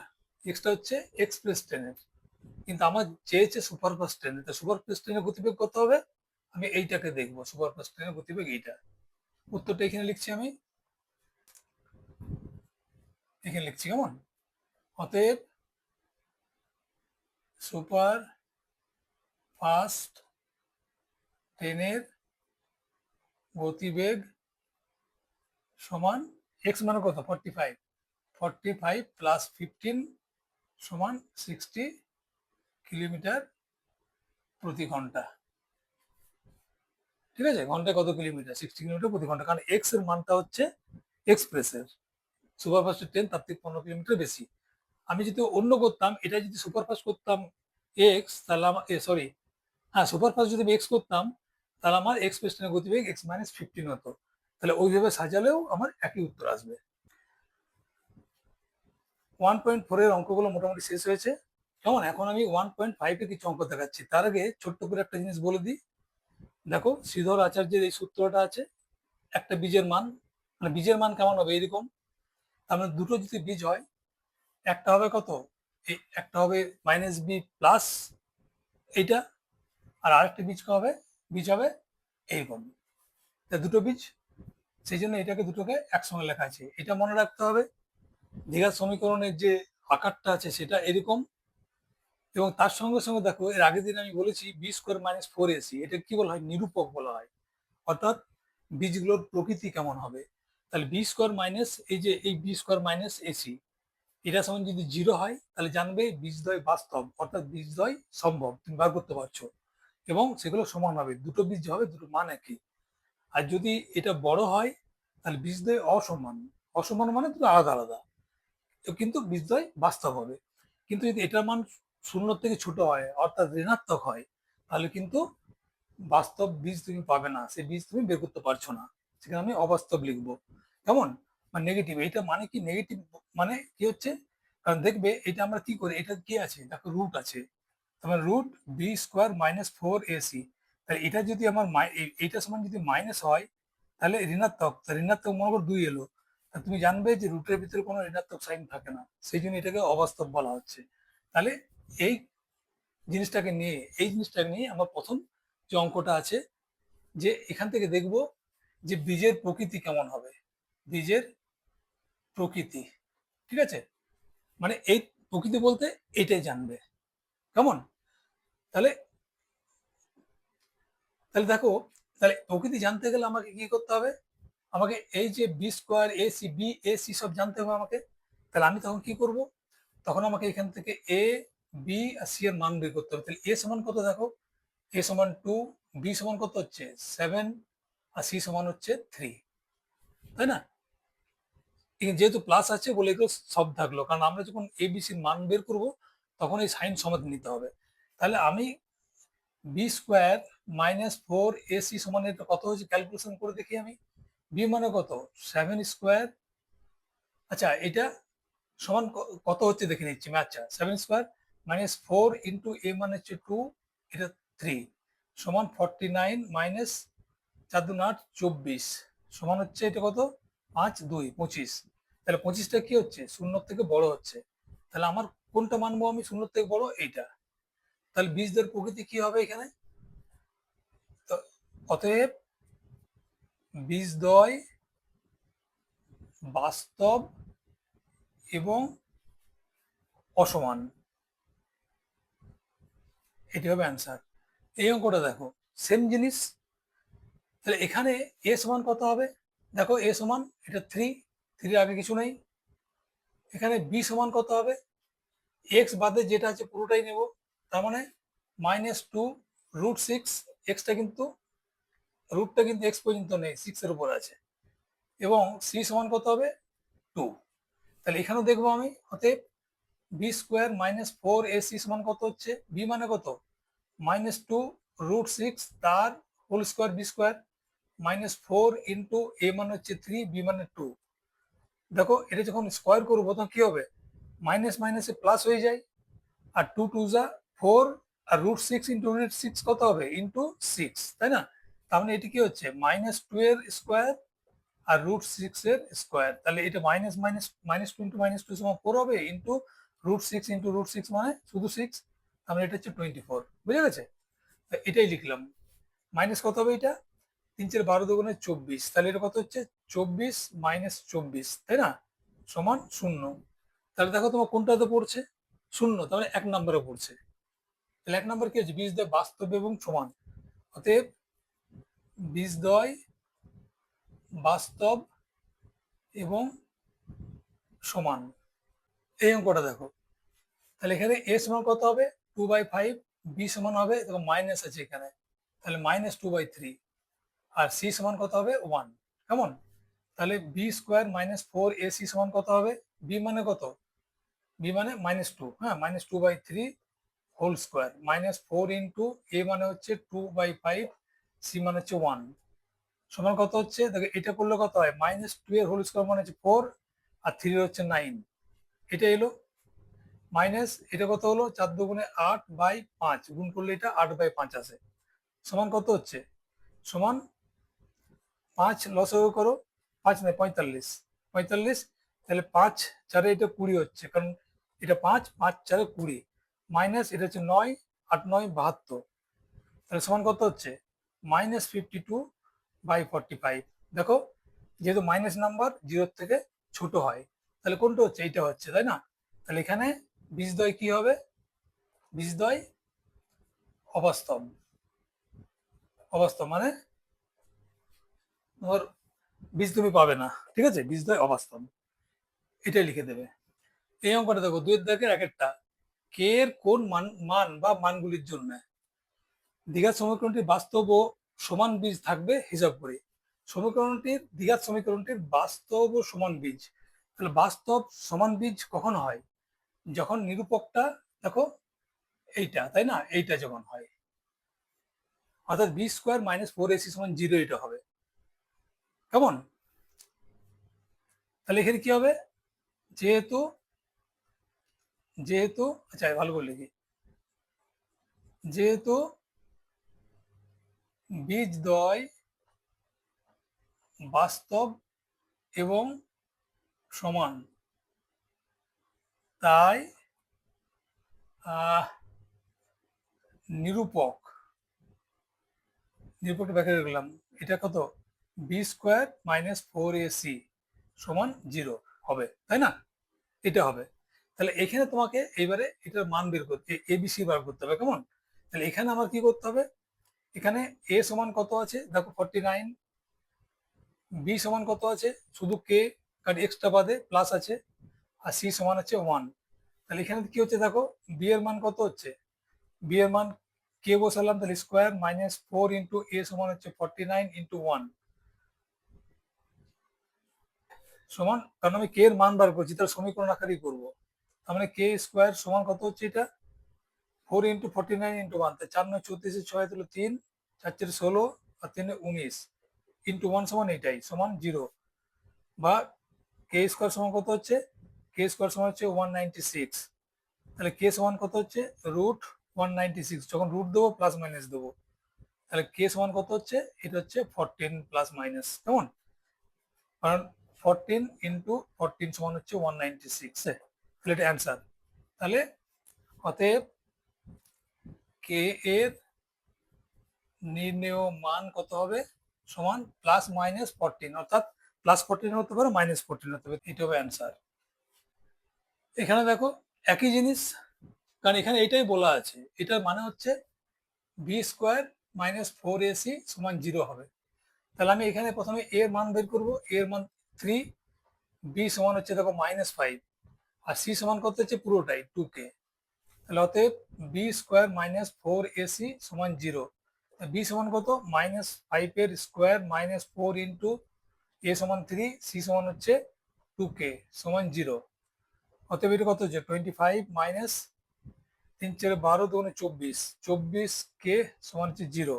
[SPEAKER 1] এক্সটা হচ্ছে এক্সপ্রেস ট্রেনের, কিন্তু আমার চেয়েছে সুপারফাস্ট ট্রেনের। তো সুপারফাস্ট ট্রেনের গতিবেগ কত হবে, আমি এইটাকে দেখবো, সুপারফাস্ট ট্রেনের গতিবেগ এইটা। উত্তরটা এখানে লিখছি, আমি এখানে লিখছি, কেমন, অতএব সুপার ফাস্ট ট্রেনের গতিবেগ সমান এক্স মানে কত, 45, 45 প্লাস 15 সমান 60 কিলোমিটার প্রতি ঘন্টা। ঠিক আছে, ঘন্টায় কত কিলোমিটার, 60 কিলোমিটার প্রতি ঘন্টা, কারণ এক্স এর মানটা হচ্ছে এক্সপ্রেসের, সুপারফাস্টের ট্রেন তার থেকে 15 কিলোমিটার বেশি। আমি যদি অন্য করতাম, এটা যদি সুপারফাস্ট করতাম এক্স, তাহলে আমার সরি, হ্যাঁ সুপারফাস্ট যদি এক্স করতাম, তাহলে আমার এক্সপ্রেস ট্রেনের গতিবেগ এক্স মাইনাস 15 হতো। তাহলে ওইভাবে সাজালেও আমার একই উত্তর আসবে। 1.4 এর অঙ্কগুলো মোটামুটি শেষ হয়েছে, কেমন। এখন আমি 1.5 এর কিছু অঙ্ক দেখাচ্ছি, তার আগে ছোট্ট করে একটা জিনিস বলে দিই। দেখো, শ্রীধর আচার্যের এই সূত্রটা আছে, একটা বীজের মান, মানে বীজের মান কেমন হবে এরকম, তার মানে দুটো যদি বীজ হয়, একটা হবে কত, এই একটা হবে মাইনাস বি প্লাস এইটা, আর আরেকটা বীজ হবে, বীজ হবে এইরকম, দুটো বীজ, সেই জন্য এটাকে দুটোকে একসঙ্গে লেখা আছে। এটা মনে রাখতে হবে, দ্বিঘাত সমীকরণের যে আকারটা আছে সেটা এরকম, এবং তার সঙ্গে সঙ্গে দেখো, এর আগের দিন আমি বলেছি বি স্কোয়ার মাইনাস 4ac, এটা কি বলা হয়, নিরূপক বলা হয়, অর্থাৎ বীজগুলোর প্রকৃতি কেমন হবে। তাহলে বি স্কোয়ার মাইনাস, এই যে এই বি স্কোয়ার মাইনাস এসি, এটা সমান যদি 0 হয়, তাহলে জানবে বীজদ্বয় বাস্তব, অর্থাৎ বীজদ্বয় সম্ভব, তুমি বার করতে পারছো, এবং সেগুলো সমান হবে, দুটো বীজ হবে, দুটো মান একই। আর যদি এটা বড় হয়, তাহলে বীজদ্বয় অসমান, অসমান মানে দুটো আলাদা আলাদা, কিন্তু বীজদ্বয় বাস্তব হবে। কিন্তু যদি এটার মান 0 থেকে ছোট হয়, অর্থাৎ ঋণাত্মক হয়, তাহলে কিন্তু বাস্তব বীজ তুমি পাবে না, সেই বীজ তুমি বের করতে পারছো না, সেখানে আমি অবাস্তব লিখবো, কেমন, মানে নেগেটিভ। এটা মানে কি, নেগেটিভ মানে কি হচ্ছে, কারণ দেখবে এটা আমরা কি করি, এটা কি আছে, দেখো রুট আছে, তোমার root B square minus 4ac, তাহলে এটা যদি আমার এইটা সমান যদি মাইনাস হয়, তাহলে ঋণাত্মক, ঋণাত্মক মনে করো 2 এলো, তা তুমি জানবে যে রুটের ভিতরে কোনো ঋণাত্মক সাইন থাকে না, সেই জন্য এটাকে অবাস্তব বলা হচ্ছে। তাহলে এই জিনিসটাকে নিয়ে আমার প্রথম যে অঙ্কটা আছে, যে এখান থেকে দেখব যে বীজের প্রকৃতি কেমন হবে, বীজের প্রকৃতি, ঠিক আছে, মানে এই প্রকৃতি বলতে এটাই জানবে, কেমন। তাহলে তাহলে দেখো, তাহলে প্রকৃতি জানতে গেলে আমাকে কি করতে হবে, আমাকে এই যে B square AC B AC সব জানতে হবে আমাকে। তাহলে আমি তখন কি করব, তখন আমাকে এখান থেকে এ বি আর সি এর মান বের করতে হবে। তাহলে এ সমান কত, দেখো এ সমান 2, বি সমান কত হচ্ছে 7, আর সি সমান হচ্ছে 3, তাই না। যেহেতু প্লাস আছে বলে এগুলো সব থাকলো, কারণ আমরা যখন এবিসির মান বের করব, তখন এই সাইন সমেত নিতে হবে। তাহলে আমি বি স্কোয়ার মাইনাস 4ac সমান এটা কত হয়েছে ক্যালকুলেশন করে দেখি আমি, বি মানে কত 7 স্কোয়ার, আচ্ছা এটা সমান কত হচ্ছে দেখে নিচ্ছি আমি, আচ্ছা 7 স্কোয়ার মাইনাস 4 এ মানে হচ্ছে 2, এটা 3 সমান 49 মাইনাস 4 2 8 24 সমান হচ্ছে এটা কত 5 2 25। তাহলে 25টা কি হচ্ছে, শূন্যর থেকে বড় হচ্ছে। তাহলে আমার কোনটা মানবো আমি, শূন্যর থেকে বড় এইটা। তাহলে বীজদের প্রকৃতি কি হবে এখানে? তো অতএব বীজদ্বয় বাস্তব এবং অসমান, এটি হবে অ্যান্সার। এই অঙ্কটা দেখো সেম জিনিস। তাহলে এখানে এ সমান কত হবে? দেখো এ সমান এটা 3, 3 আগে কিছু নেই। এখানে বি সমান কত হবে? এক্স বাদে যেটা আছে পুরোটাই নেব, তার মানে -2√6। এক্সটা কিন্তু, রুটটা কিন্তু এক্স পর্যন্ত নেই, 6 এর উপর আছে। এবং সি সমান কত হবে? 2। তাহলে এখানেও দেখবো আমি, অতএব বি² - 4ac সমান কত হচ্ছে? বি মানে কত? -2√6 তার হোল স্কোয়ার বি² -4 ইন্টু এ মানে হচ্ছে 3, বি মানে 2। দেখো এটা যখন স্কোয়ার করবো তখন কি হবে? মাইনাস মাইনাসে প্লাস হয়ে যায়, আর 2 2 4, আর √6 ইন্টু √6 কত হবে? ইন্টু 6, তাই না? তার মানে এটি কি হচ্ছে? -2 এর স্কোয়ার আর √6 এর স্কোয়ার। তাহলে এটা মাইনাস মাইনাস -2 ইন্টু -2 সমান 4 হবে, ইন্টু √6 ইন্টু √6 মানে শুধু 6। তার মানে এটা হচ্ছে 24। বুঝে গেছে? এটাই লিখলাম। মাইনাস কত হবে এটা? 3 4 12 দুগুণে 24। তাহলে এটা কত হচ্ছে? 24 - 24, তাই না? সমান 0। তাহলে দেখো তোমার কোনটাতে পড়ছে? 0, তাহলে 1 নম্বরে পড়ছে। তাহলে 1 নম্বর কি হচ্ছে? বীজদ্বয় বাস্তব এবং সমান। অতএব বীজদ্বয় বাস্তব এবং সমান। এই অঙ্কটা দেখো। তাহলে এখানে এ সমান কত হবে? 2/5। বি সমান হবে, দেখো মাইনাস আছে এখানে, তাহলে -2/3। আর সি সমান কত হবে? 1। কেমন? তাহলে বি² - 4ac সমান কত হবে? বি মানে কত? বি মানে -2, হ্যাঁ, -2/3 হোল স্কোয়ার, -4 ইন্টু এ মানে হচ্ছে 2/5, সি মানে হচ্ছে 1 সমান কত হচ্ছে? দেখো এটা করলে কত হয়? -2 এর হোল স্কোয়ার মানে হচ্ছে 4, আর 3 এর হচ্ছে 9। এটা এলো মাইনাস, এটা কত হলো? 4 দুগুণে 8/5, গুণ করলে এটা 8/5 আসে। সমান কত হচ্ছে? সমান 5 লসাগু করো, 5 নয় 45, 45। তাহলে 5 4 এটা 20 হচ্ছে, কারণ এটা 5, 5 4 20, মাইনাস এটা হচ্ছে 9, 8 9 72। তাহলে সমান কত হচ্ছে? -52/45। দেখো যেহেতু মাইনাস নাম্বার 0 থেকে ছোট হয়, তাহলে কোনটা হচ্ছে? এইটা হচ্ছে, তাই না? তাহলে এখানে বীজদ্বয় কি হবে? বীজদ্বয় অবাস্তব। অবাস্তব মানে তোমার বীজ তুমি পাবে না, ঠিক আছে? বীজদ্বয় অবাস্তব, এটাই লিখে দেবে। এই অঙ্কটা দেখো 2 এর দাগের একটা, কে এর কোন মান মান বা মানগুলির জন্য দ্বিঘাত সমীকরণটি বাস্তব ও সমান বীজ থাকবে হিসাব করে। দ্বিঘাত সমীকরণটির বাস্তব ও সমান বীজ। তাহলে বাস্তব সমান বীজ কখন হয়? যখন নিরূপকটা, দেখো এইটা, তাই না? এইটা যখন হয়, অর্থাৎ বি² - 4ac সমান 0, এটা হবে। কেমন? তাহলে এখানে কি হবে? যেহেতু যেহেতু আচ্ছা ভালো করে লিখি, যেহেতু বীজদ্বয় বাস্তব এবং সমান, তাই নিরূপক, নিরূপকটা ব্যাখ্যা করলাম, এটা কত? বি² - 4ac সমান 0 হবে, তাই না? এটা হবে। তাহলে এখানে তোমাকে এবারে এটার মান বের করতে, এবিসি বার করতে হবে। কেমন? তাহলে এখানে আমার কি করতে হবে? এখানে এ সমান কত আছে? দেখো 49। বি সমান কত আছে? শুধু কে, কারণ এক্সট্রা বাদে প্লাস আছে। আর সি সমান হচ্ছে 1। তাহলে এখানে কি হচ্ছে? দেখো বি এর মান কত হচ্ছে? বি এর মান কে বসালাম, তাহলে স্কোয়ার -4 ইন্টু এ সমান হচ্ছে 49 ইন্টু 1 সমান, কারণ আমি কে এর মান বার করছি, তার সমীকরণ আকারেই করবো। তার মানে কে² সমান কত হচ্ছে? এটা 4 ইন্টু 49 ইন্টু 1, তাই 4 9 34, 6 হলো 3, 4 4 16, আর 3 19 ইন্টু 1 সমান এটাই, সমান 0। বা কে² সমান কত হচ্ছে? কে² সমান হচ্ছে 196। তাহলে কে সমান কত হচ্ছে? √196। যখন রুট দেবো প্লাস মাইনাস দেবো, তাহলে কে সমান কত হচ্ছে? এটা হচ্ছে 14 প্লাস মাইনাস। কেমন? কারণ 14 ইন্টু 14 সমান হচ্ছে 196, তাহলে এটা অ্যান্সার। তাহলে অতএব কে এর নির্ণেয় মান কত হবে, সমান প্লাস মাইনাস 14, অর্থাৎ প্লাস 14 হতে পারে মাইনাস 14 হতে পারে, এটা হবে অ্যান্সার। এখানে দেখো একই জিনিস, কারণ এখানে এটাই বলা আছে, এটার মানে হচ্ছে বি স্কোয়ার মাইনাস 4ac সমান 0 হবে। তাহলে আমি এখানে প্রথমে এ এর মান বের করবো, এ এর মান 3, বি সমান হচ্ছে দেখো -5, আর সি সমান কত হচ্ছে পুরোটাই 2k। তাহলে অতএব বি স্কোয়ার মাইনাস 4ac সমান 0। বি সমান কত, -5 এর স্কোয়ার মাইনাস 4 ইন্টু এ সমান 3, সি সমান হচ্ছে 2k সমান 0। অতএব এটা কত হচ্ছে 25 মাইনাস 3 4 12 2 24, 24k সমান হচ্ছে 0।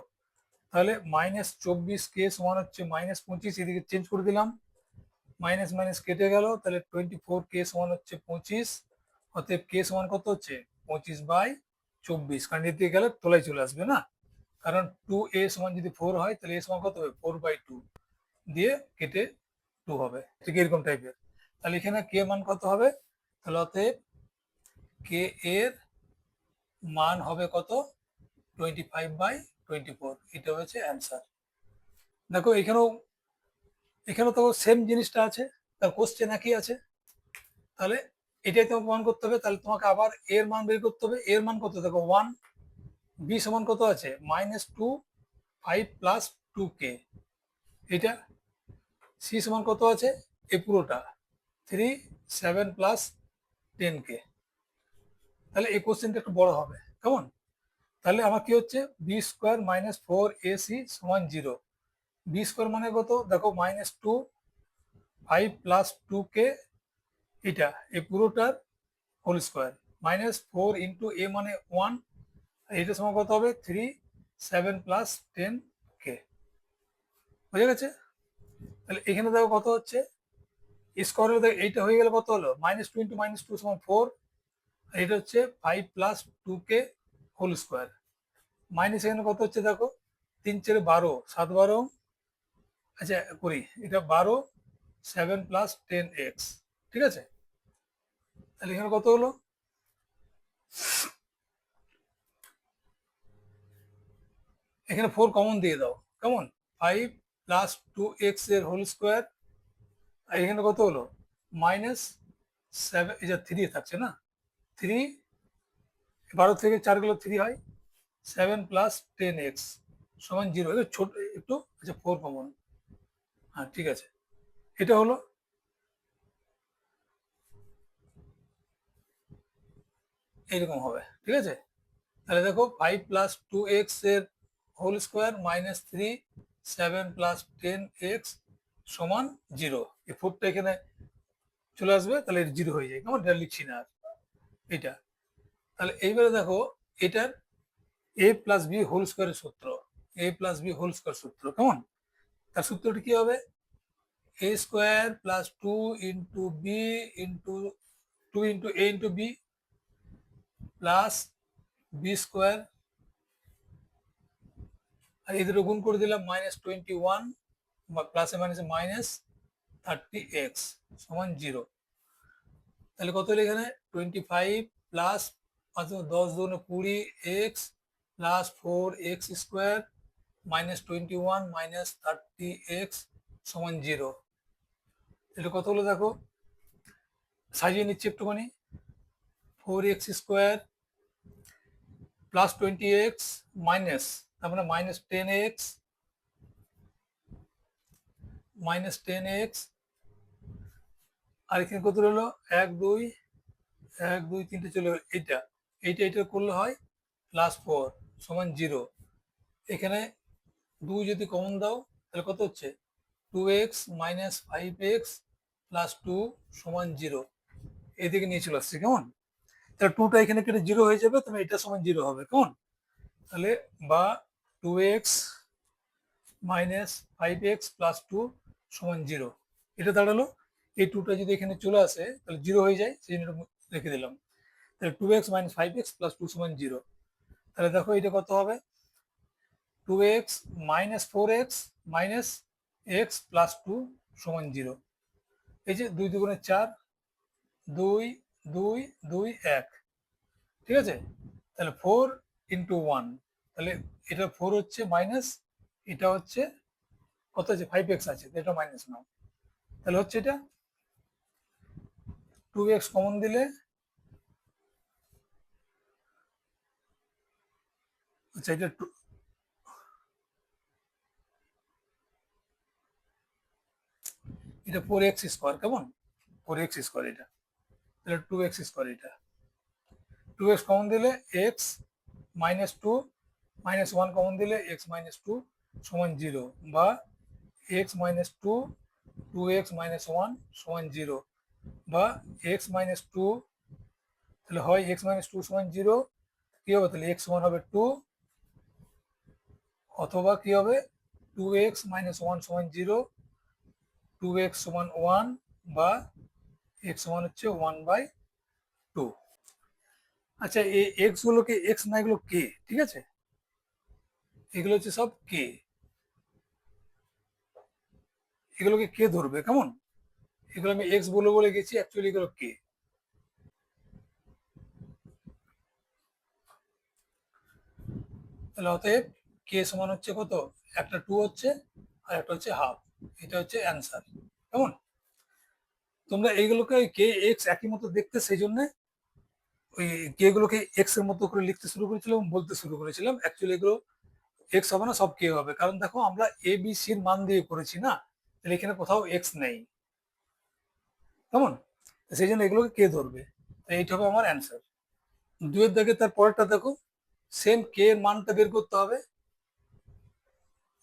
[SPEAKER 1] তাহলে -24k সমান হচ্ছে -25, এদিকে চেঞ্জ করে দিলাম, মাইনাস মাইনাস কেটে গেল, তাহলে 24k সমান হচ্ছে 25। অতএব k সমান কত হচ্ছে 25/24, কারণ এদিকে গেলে তোলাই চলে আসবে না, কারণ 2a সমান যদি 4 হয় তাহলে a সমান কত হবে 4/2, দিয়ে কেটে 2 হবে, ঠিক এরকম টাইপের। তাহলে এখানে k মান কত হবে, তাহলে অতএব k এর মান হবে কত 25/24, এটা হচ্ছে অ্যান্সার। দেখো এখানেও তো সেম জিনিসটা আছে, তার কোশ্চেন একই আছে, তাহলে এটাই তোমাকে প্রমাণ করতে হবে। তাহলে তোমাকে আবার এর মান বের করতে হবে, এর মান কত দেখো 1, বি সমান কত আছে -2 5 প্লাস 2k, এটা সি সমান কত আছে এই পুরোটা 3 7 প্লাস 10k। তাহলে এই কোশ্চেনটা একটু বড় হবে কেমন। তাহলে আমার কি হচ্ছে বি স্কোয়ার মাইনাস 4ac সমান 0, বি স্কোয়ার মানে কত দেখো -2 5 প্লাস 2k, এটা এই পুরোটার হোল স্কোয়ার, -4 ইন্টু এ মানে 1, এটা সমান কত হবে 3 7 প্লাস 10k, বুঝে গেছে। তাহলে এখানে দেখো কত হচ্ছে স্কোয়ার, এইটা হয়ে গেলে কত হলো -2 ইন্টু -2 সমান 4, এটা হচ্ছে 5 plus 2k whole square, minus এখানে কত হচ্ছে দেখো 3 4 12 7 12, আচ্ছা করি এটা 12 7 প্লাস 10x, ঠিক আছে। তাহলে এখানে কত হলো, এখানে 4 কমন দিয়ে দাও, কেমন 5 প্লাস 2x এর হোল স্কোয়ার, আর এখানে কত হলো -7, এটা 3 থাকছে না, 3 12 থেকে 4 গেলে 3 হয়, 7 প্লাস 10x সমান 0, এটা ছোট একটু, আচ্ছা 4 কমন, হ্যাঁ ঠিক আছে, এটা হলো। এইরকম হবে, ঠিক আছে। তাহলে দেখো 5 প্লাস 2x এর হোল স্কোয়ার -3 7 প্লাস 10x সমান 0, এই 4টা এখানে চলে আসবে, তাহলে 0 হয়ে যায়, কেমন, এটা লিখছি না আর এটা। তাহলে এইবারে দেখো এটার a প্লাস বি হোল স্কোয়ারের সূত্র, a plus b whole square সূত্র কেমন, তার সূত্রটি কি হবে a square plus 2 into b into 2 into a into b plus b square, আর এদের গুণ করে দিলাম -21 প্লাসে মাইনাসে -30x সমান 0। তাহলে কত হলো এখানে 25 প্লাস 10 দুগুণে 20x plus 4x square -21 -30x সমান 0। এটা কত হলো দেখো, সাজিয়ে নিচ্ছি একটুখানি, 4x square plus 20x minus, তার মানে -10x আর এখানে কত হলো 1 2 1 2 3টে চলে গেল, এইটা করলে হয় +4 সমান 0। এখানে 2 যদি কমন দাও তাহলে কত হচ্ছে 2x মাইনাস 5x প্লাস 2 সমান 0, এদিকে নিয়ে চলে আসছে কেমন। তাহলে 2টা এখানে কেটে 0 হয়ে যাবে, তাহলে এটা সমান 0 হবে কেমন। তাহলে বা 2x মাইনাস 5x প্লাস 2 সমান 0, এটা দাঁড়ালো। এই 2টা যদি এখানে চলে আসে তাহলে 0 হয়ে যায়, সেই জন্য রেখে দিলাম। তাহলে 2x মাইনাস 5x প্লাস 2 সমান 0। তাহলে দেখো এটা কত হবে 2x minus 4x minus x plus 2 সমান 0। এই যে 2 দুগুণে 4, 2 2 2 1, ঠিক আছে? তাহলে 4 ইন্টু 1, তাহলে এটা 4 হচ্ছে মাইনাস, এটা হচ্ছে কত আছে 5x আছে, এটা মাইনাস নাও, তাহলে হচ্ছে এটা 2x কমন দিলে, আচ্ছা এটা এটা 4x স্কোয়ার, কেমন 4x স্কোয়ার, এটা তাহলে 2x স্কোয়ার, এটা 2x কমন দিলে x মাইনাস 2, মাইনাস 1 কমন দিলে x মাইনাস 2 সমান 0, বা x মাইনাস 2 2x মাইনাস 1 সমান 0, বা x মাইনাস 2, তাহলে হয় x মাইনাস 2 সমান 0, কি হবে তাহলে x সমান হবে 2, অথবা কি হবে 2x মাইনাস 1 সমান 0, 2x সমান 1, বা x সমান হচ্ছে 1/2। আচ্ছা এই এক্স গুলোকে এক্স না, এগুলো কে, ঠিক আছে, এগুলো হচ্ছে সব কে, এগুলোকে কে ধরবে, কেমন, এগুলো আমি এক্স বলে বলে গেছি, অ্যাকচুয়ালি এগুলো কে। তাহলে অতএব কে সমান হচ্ছে কত, একটা 2 হচ্ছে আর একটা হচ্ছে হাফ, এটা হচ্ছে অ্যান্সার, কেমন। তোমরা এইগুলোকে কে এক্স একই মতো দেখতে, সেই জন্য ওই কে গুলোকে এক্স এর মতো করে লিখতে শুরু করেছিলাম এবং বলতে শুরু করেছিলাম, অ্যাকচুয়ালি এগুলো এক্স হবে না, সব কে হবে, কারণ দেখো আমরা এ বি সির মান দিয়ে করেছি না, তাহলে এখানে কোথাও এক্স নেই, কেমন, সেই জন্য এগুলোকে কে ধরবে, এইটা হবে আমার অ্যান্সার। দুয়ের দাগে তার পরেরটা দেখো, সেম কে এর মানটা বের করতে হবে,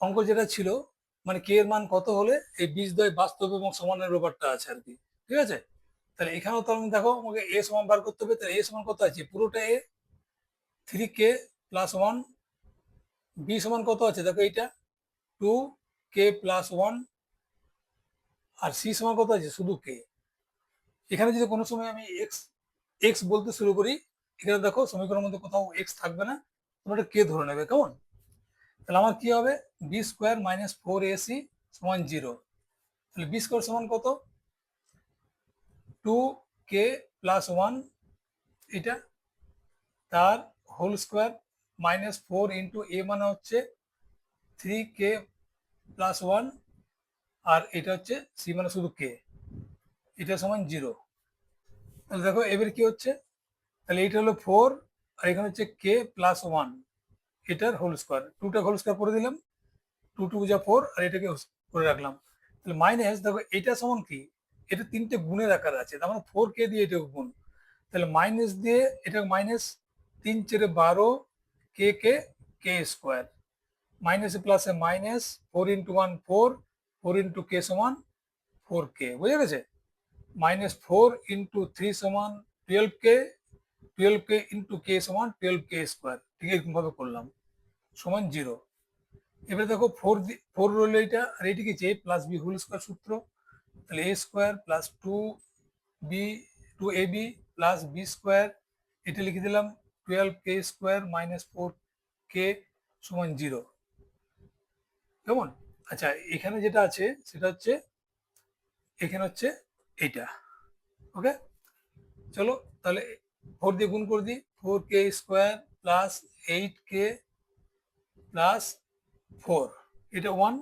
[SPEAKER 1] অঙ্ক যেটা ছিল, মানে কে এর মান কত হলে এই বীজদ্বয় বাস্তব এবং সমানের ব্যাপারটা আছে আর কি, ঠিক আছে। তাহলে এখানেও তো আমি দেখো আমাকে এ সমান বার করতে হবে, তাহলে এ সমান কত আছে, পুরোটা এ, 3k+1, বি সমান কত আছে দেখো এইটা 2k+1, আর সি সমান কত আছে শুধু কে। এখানে যদি কোনো সময় আমি এক্স এক্স বলতে শুরু করি, এখানে দেখো সমীকরণের মধ্যে কোথাও এক্স থাকবে না, তোমরা এটা কে ধরে নেবে, কেমন। তাহলে আমার কি হবে, বি স্কোয়ার মাইনাস 4ac সমান 0, তাহলে বি স্কোয়ার সমান কত, 2k+1, এটা তার হোল স্কোয়ার মাইনাস 4 ইন্টু এ মানে হচ্ছে 3k+1, আর এটা হচ্ছে সি মানে শুধু কে, এটা সমান 0। তাহলে দেখো এবার কি হচ্ছে, তাহলে এটা হলো 4, আর এখানে হচ্ছে k+1, এটার হোল স্কোয়ার, টুটা হোল স্কোয়ার করে দিলাম, 2 2 যা 4, আর এটাকে করে রাখলাম, তাহলে মাইনাস দেখো এটা সমান কি, এটা তিনটে গুণের আকার আছে, তার মানে 4k দিয়ে এটা গুণ, তাহলে মাইনাস দিয়ে এটা মাইনাস, 3 4 12, কে কে কে স্কোয়ার, মাইনাসে প্লাসে মাইনাস, 4 × 1 4, 4 × k সমান 4k, বুঝে গেছে, -4 × 3 সমান 12k, 12k × k সমান 12k স্কোয়ার, ঠিক এরকম ভাবে করলাম, সমান 0। এবারে দেখো 4 রইল এটা, আর এটি কি a plus b whole square সূত্র, তাহলে a square plus 2ab plus b square, এটা লিখে দিলাম 12k স্কোয়ার মাইনাস 4k সমান 0, কেমন। আচ্ছা এখানে যেটা আছে সেটা হচ্ছে, এখানে হচ্ছে এইটা, ওকে। চলো তাহলে 4 দিয়ে গুণ করে দিই, 4k square plus 8k plus 4, এটা 1,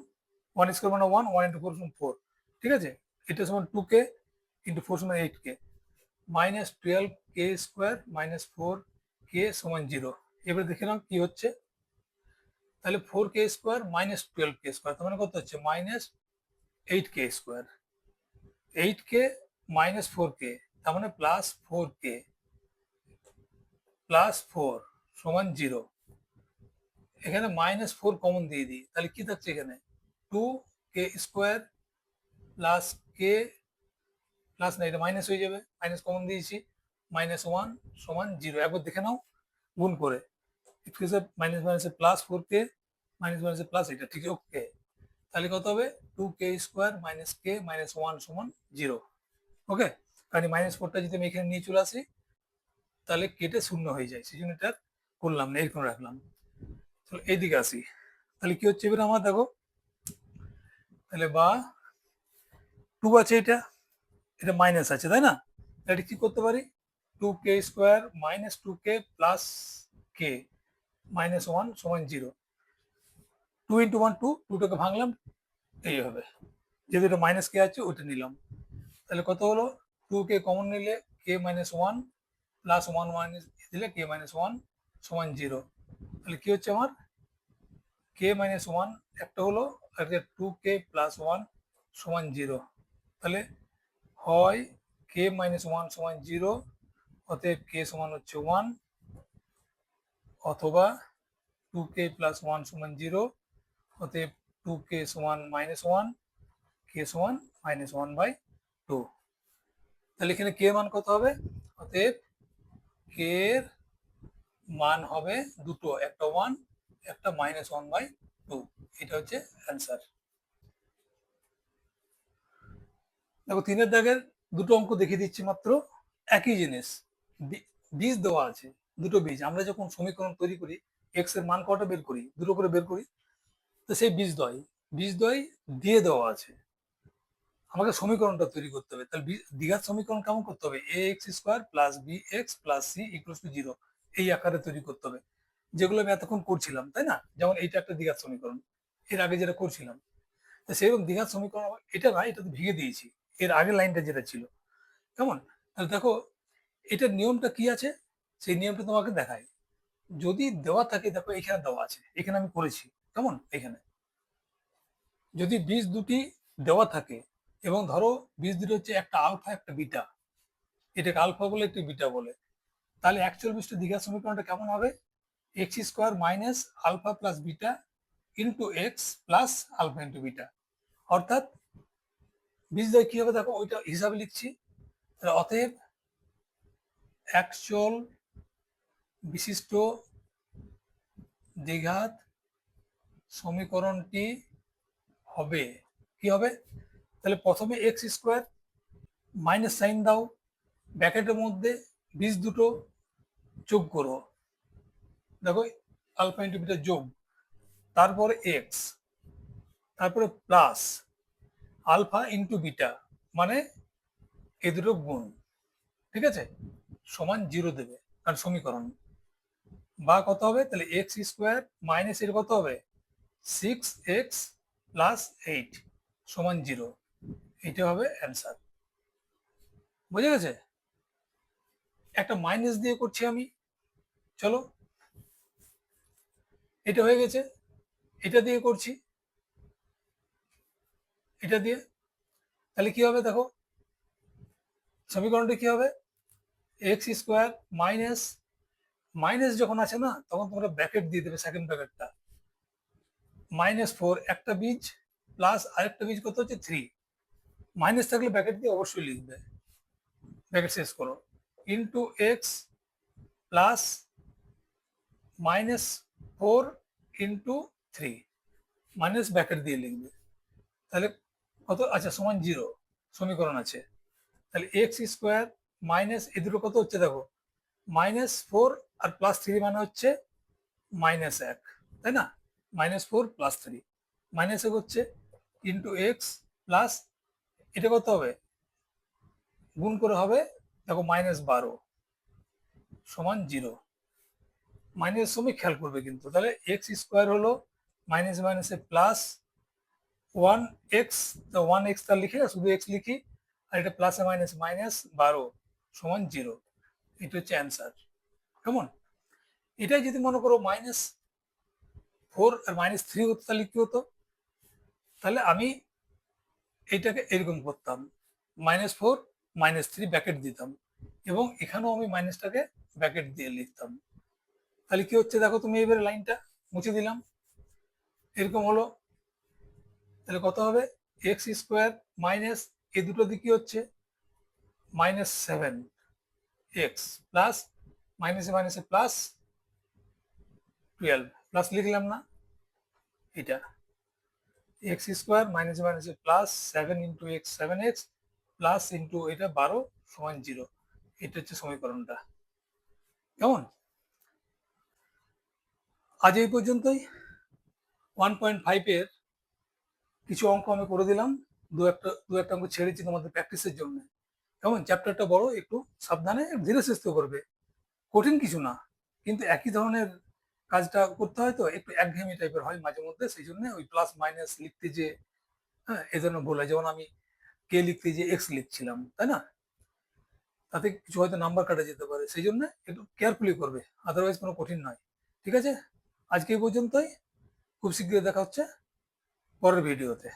[SPEAKER 1] 1 স্কোয়ার মানে 1, 1 × 4 সমান 4, ঠিক আছে, এটা সমান 2k × 4 সমান 8k, minus 12k square minus 4k সমান 0। এবার দেখে নাও কি হচ্ছে, তাহলে 4k square minus 12k square, তার মানে কত হচ্ছে minus 8k square, 8k minus 4k, তার মানে প্লাস 4k প্লাস 4 সমান 0। এখানে -4 কমন দিয়ে দিই, তাহলে কি থাকছে এখানে 2k স্কোয়ার প্লাস কে, প্লাস না এটা মাইনাস হয়ে যাবে, মাইনাস কমন দিয়েছি, -1 সমান 0। একবার দেখে নাও গুণ করে, মাইনাস মাইনাসে প্লাস 4k, মাইনাস মাইনাসে প্লাস, এটা ঠিক ওকে, তাহলে কত হবে 2k স্কোয়ার মাইনাস কে মাইনাস 1 সমান 0, ওকে। কারণ -4টা যদি আমি এখানে নিয়ে চলে আসি, তাহলে কেটে শূন্য হয়ে যায়, সেই জন্য এটা করলাম না, এরকম রাখলাম। চলো এইদিকে আসি, তাহলে কি হচ্ছে এবার আমার দেখো, তাহলে বা 2 আছে এটা, এটা মাইনাস আছে, তাই না? এটা কি করতে পারি, 2k square minus 2k plus k minus 1 সমান 0। 2 ইন্টু 1 2, 2টাকে ভাঙলাম, এই হবে। যেহেতু এটা মাইনাস কে আছে ওটা নিলাম, তাহলে কত হলো, 2k কমন নিলে কে মাইনাস 1 প্লাস 1 মাইনাস দিলে কে মাইনাস 1 সমান 0। তাহলে কি হচ্ছে আমার, কে মাইনাস 1 একটা হলো, আর 2k প্লাস 1 সমান 0। তাহলে হয় কে মাইনাস 1 সমান 0, অতএব কে সমান হচ্ছে 1, অথবা 2k প্লাস 1 সমান 0, অতএব 2k সমান মাইনাস 1, কে সমান মাইনাস 1/2। তাহলে এখানে কে মান কত হবে, অতএব কে এর মান হবে দুটো, একটা 1 একটা মাইনাস 1/2। এটা হচ্ছে অ্যান্সার। দেখো 3-এর দাগের দুটো অঙ্ক দেখিয়ে দিচ্ছি মাত্র, একই জিনিস, বীজ দেওয়া আছে, দুটো বীজ। আমরা যখন সমীকরণ তৈরি করি এক্স এর মান কটা বের করি, দুটো করে বের করি, তো সেই বীজদ্বয় দিয়ে দেওয়া আছে, আমাকে সমীকরণটা তৈরি করতে হবে। তাহলে দ্বিঘাত সমীকরণ কেমন করতে হবে, a x square plus b x plus c equals to 0, এই আকারে তৈরি করতে হবে, যেগুলো আমি এতক্ষণ করছিলাম, তাই না? যেমন এইটা একটা দ্বিঘাত সমীকরণ, এর আগে যেটা করছিলাম, তো সেরকম দ্বিঘাত সমীকরণ এটা না, এটা তো ভেঙে দিয়েছি, এর আগের লাইনটা যেটা ছিল। কেমন? তাহলে দেখো এটার নিয়মটা কি আছে, সেই নিয়মটা তোমাকে দেখায়। যদি দেওয়া থাকে, দেখো এখানে দেওয়া আছে, এখানে আমি করেছি, কেমন, এখানে যদি বীজ দুটি দেওয়া থাকে, এবং ধরো বীজ দুটো হচ্ছে একটা আলফা একটা বিটা, এটাকে আলফা বলে একটি বিটা বলে, তাহলে অ্যাকচুয়াল বীজটা দ্বিঘাত সমীকরণটা কেমন হবে, X square minus alpha plus beta into X plus alpha into beta. অর্থাৎ বীজদ্বয় কি হবে, দেখো ওইটা হিসাবে লিখছি। তাহলে অতএব অ্যাকচুয়াল বিশিষ্ট দ্বিঘাত সমীকরণটি হবে, কি হবে, তাহলে প্রথমে এক্স স্কোয়ার মাইনাস সাইন দাও, ব্র্যাকেটের মধ্যে বীজ দুটো যোগ করো, দেখো আলফা ইন্টু বিটা যোগ, তারপরে এক্স, তারপরে প্লাস আলফা ইন্টু বিটা, মানে এই দুটো গুণ, ঠিক আছে, সমান 0 দেবে, কারণ সমীকরণ। বা কত হবে, তাহলে এক্স স্কোয়ার মাইনাস এর কত হবে, 6x প্লাস 8 সমান 0। এটা হবে অ্যান্সার। বুঝে গেছে? একটা মাইনাস দিয়ে করছি আমি, চলো, এটা হয়ে গেছে, এটা দিয়ে করছি, এটা দিয়ে, তাহলে কি হবে দেখো, সমীকরণটা কি হবে, এক্স স্কোয়ার মাইনাস, মাইনাস যখন আছে না তখন তোমরা ব্র্যাকেট দিয়ে দেবে, সেকেন্ড ব্র্যাকেটটা, -4 একটা বীজ, প্লাস আরেকটা বীজ কত হচ্ছে 3, মাইনাস থাকলে ব্র্যাকেট দিয়ে অবশ্যই লিখবে, ব্র্যাকেট শেষ করো, into X plus -4 into 3, minus bracket দিয়ে লিখবে, তাহলে কত, আচ্ছা সমান 0, সমীকরণ আছে। তাহলে এক্স স্কোয়ার মাইনাস এ দুটো কত হচ্ছে দেখো, -4 আর +3 মানে হচ্ছে -1, তাই না, -4 +3 মাইনাস এক হচ্ছে, ইন্টু এক্স প্লাস, এটা কত হবে, গুণ করে হবে, দেখো -12 সমান 0। মাইনাস সময় খেয়াল করবে কিন্তু, তাহলে এক্স স্কোয়ার হলো মাইনাস মাইনাসে প্লাস 1x, তো 1x তার লিখি না, শুধু x লিখি, আর এটা প্লাসে মাইনাস -12 সমান 0। এটা হচ্ছে অ্যান্সার। কেমন? এটাই যদি মনে করো -4 আর -3 হতো, তাহলে কি হতো, তাহলে আমি এইটাকে এরকম করতাম, -4 -3 ব্র্যাকেট দিতাম, এবং এখানেও আমি মাইনাসটাকে ব্র্যাকেট দিয়ে লিখতাম। তাহলে কি হচ্ছে দেখো, তুমি এবারে লাইনটা মুছে দিলাম, এরকম হলো, তাহলে কত হবে, এক্স স্কোয়ার মাইনাস এ দুটো দিকে হচ্ছে -7x প্লাস মাইনাসে মাইনাসে প্লাস 12, প্লাস লিখলাম না, এটা এক্স স্কোয়ার মাইনাসে মাইনাসে plus 7 into x 7x plus into এটা 12 সমান 0। এটা হচ্ছে সমীকরণটা। কেমন? আজ এই পর্যন্তই। 1.5 এর কিছু অঙ্ক আমি করে দিলাম, দু একটা অঙ্ক ছেড়েছি তোমাদের প্র্যাকটিসের জন্য। কেমন? চ্যাপ্টারটা বড়, একটু সাবধানে ধীরে সুস্থে করবে, কঠিন কিছু না, কিন্তু একই ধরনের কাজটা করতে হয় তো একটু একঘেয়েমি টাইপের হয় মাঝে মধ্যে, সেই জন্য ওই প্লাস মাইনাস লিখতে যে, হ্যাঁ, এই জন্য ভুল হয়। যেমন আমি কে লিখতে যে এক্স লিখছিলাম, তাই না? তাতে কিছু হয়তো নাম্বার কাটা যেতে পারে, সেই জন্য একটু কেয়ারফুলি করবে, আদারওয়াইজ কোনো কঠিন নয়। ঠিক আছে, আজকে এই পর্যন্তই। খুব শীঘ্রই দেখা হচ্ছে পরের ভিডিওতে।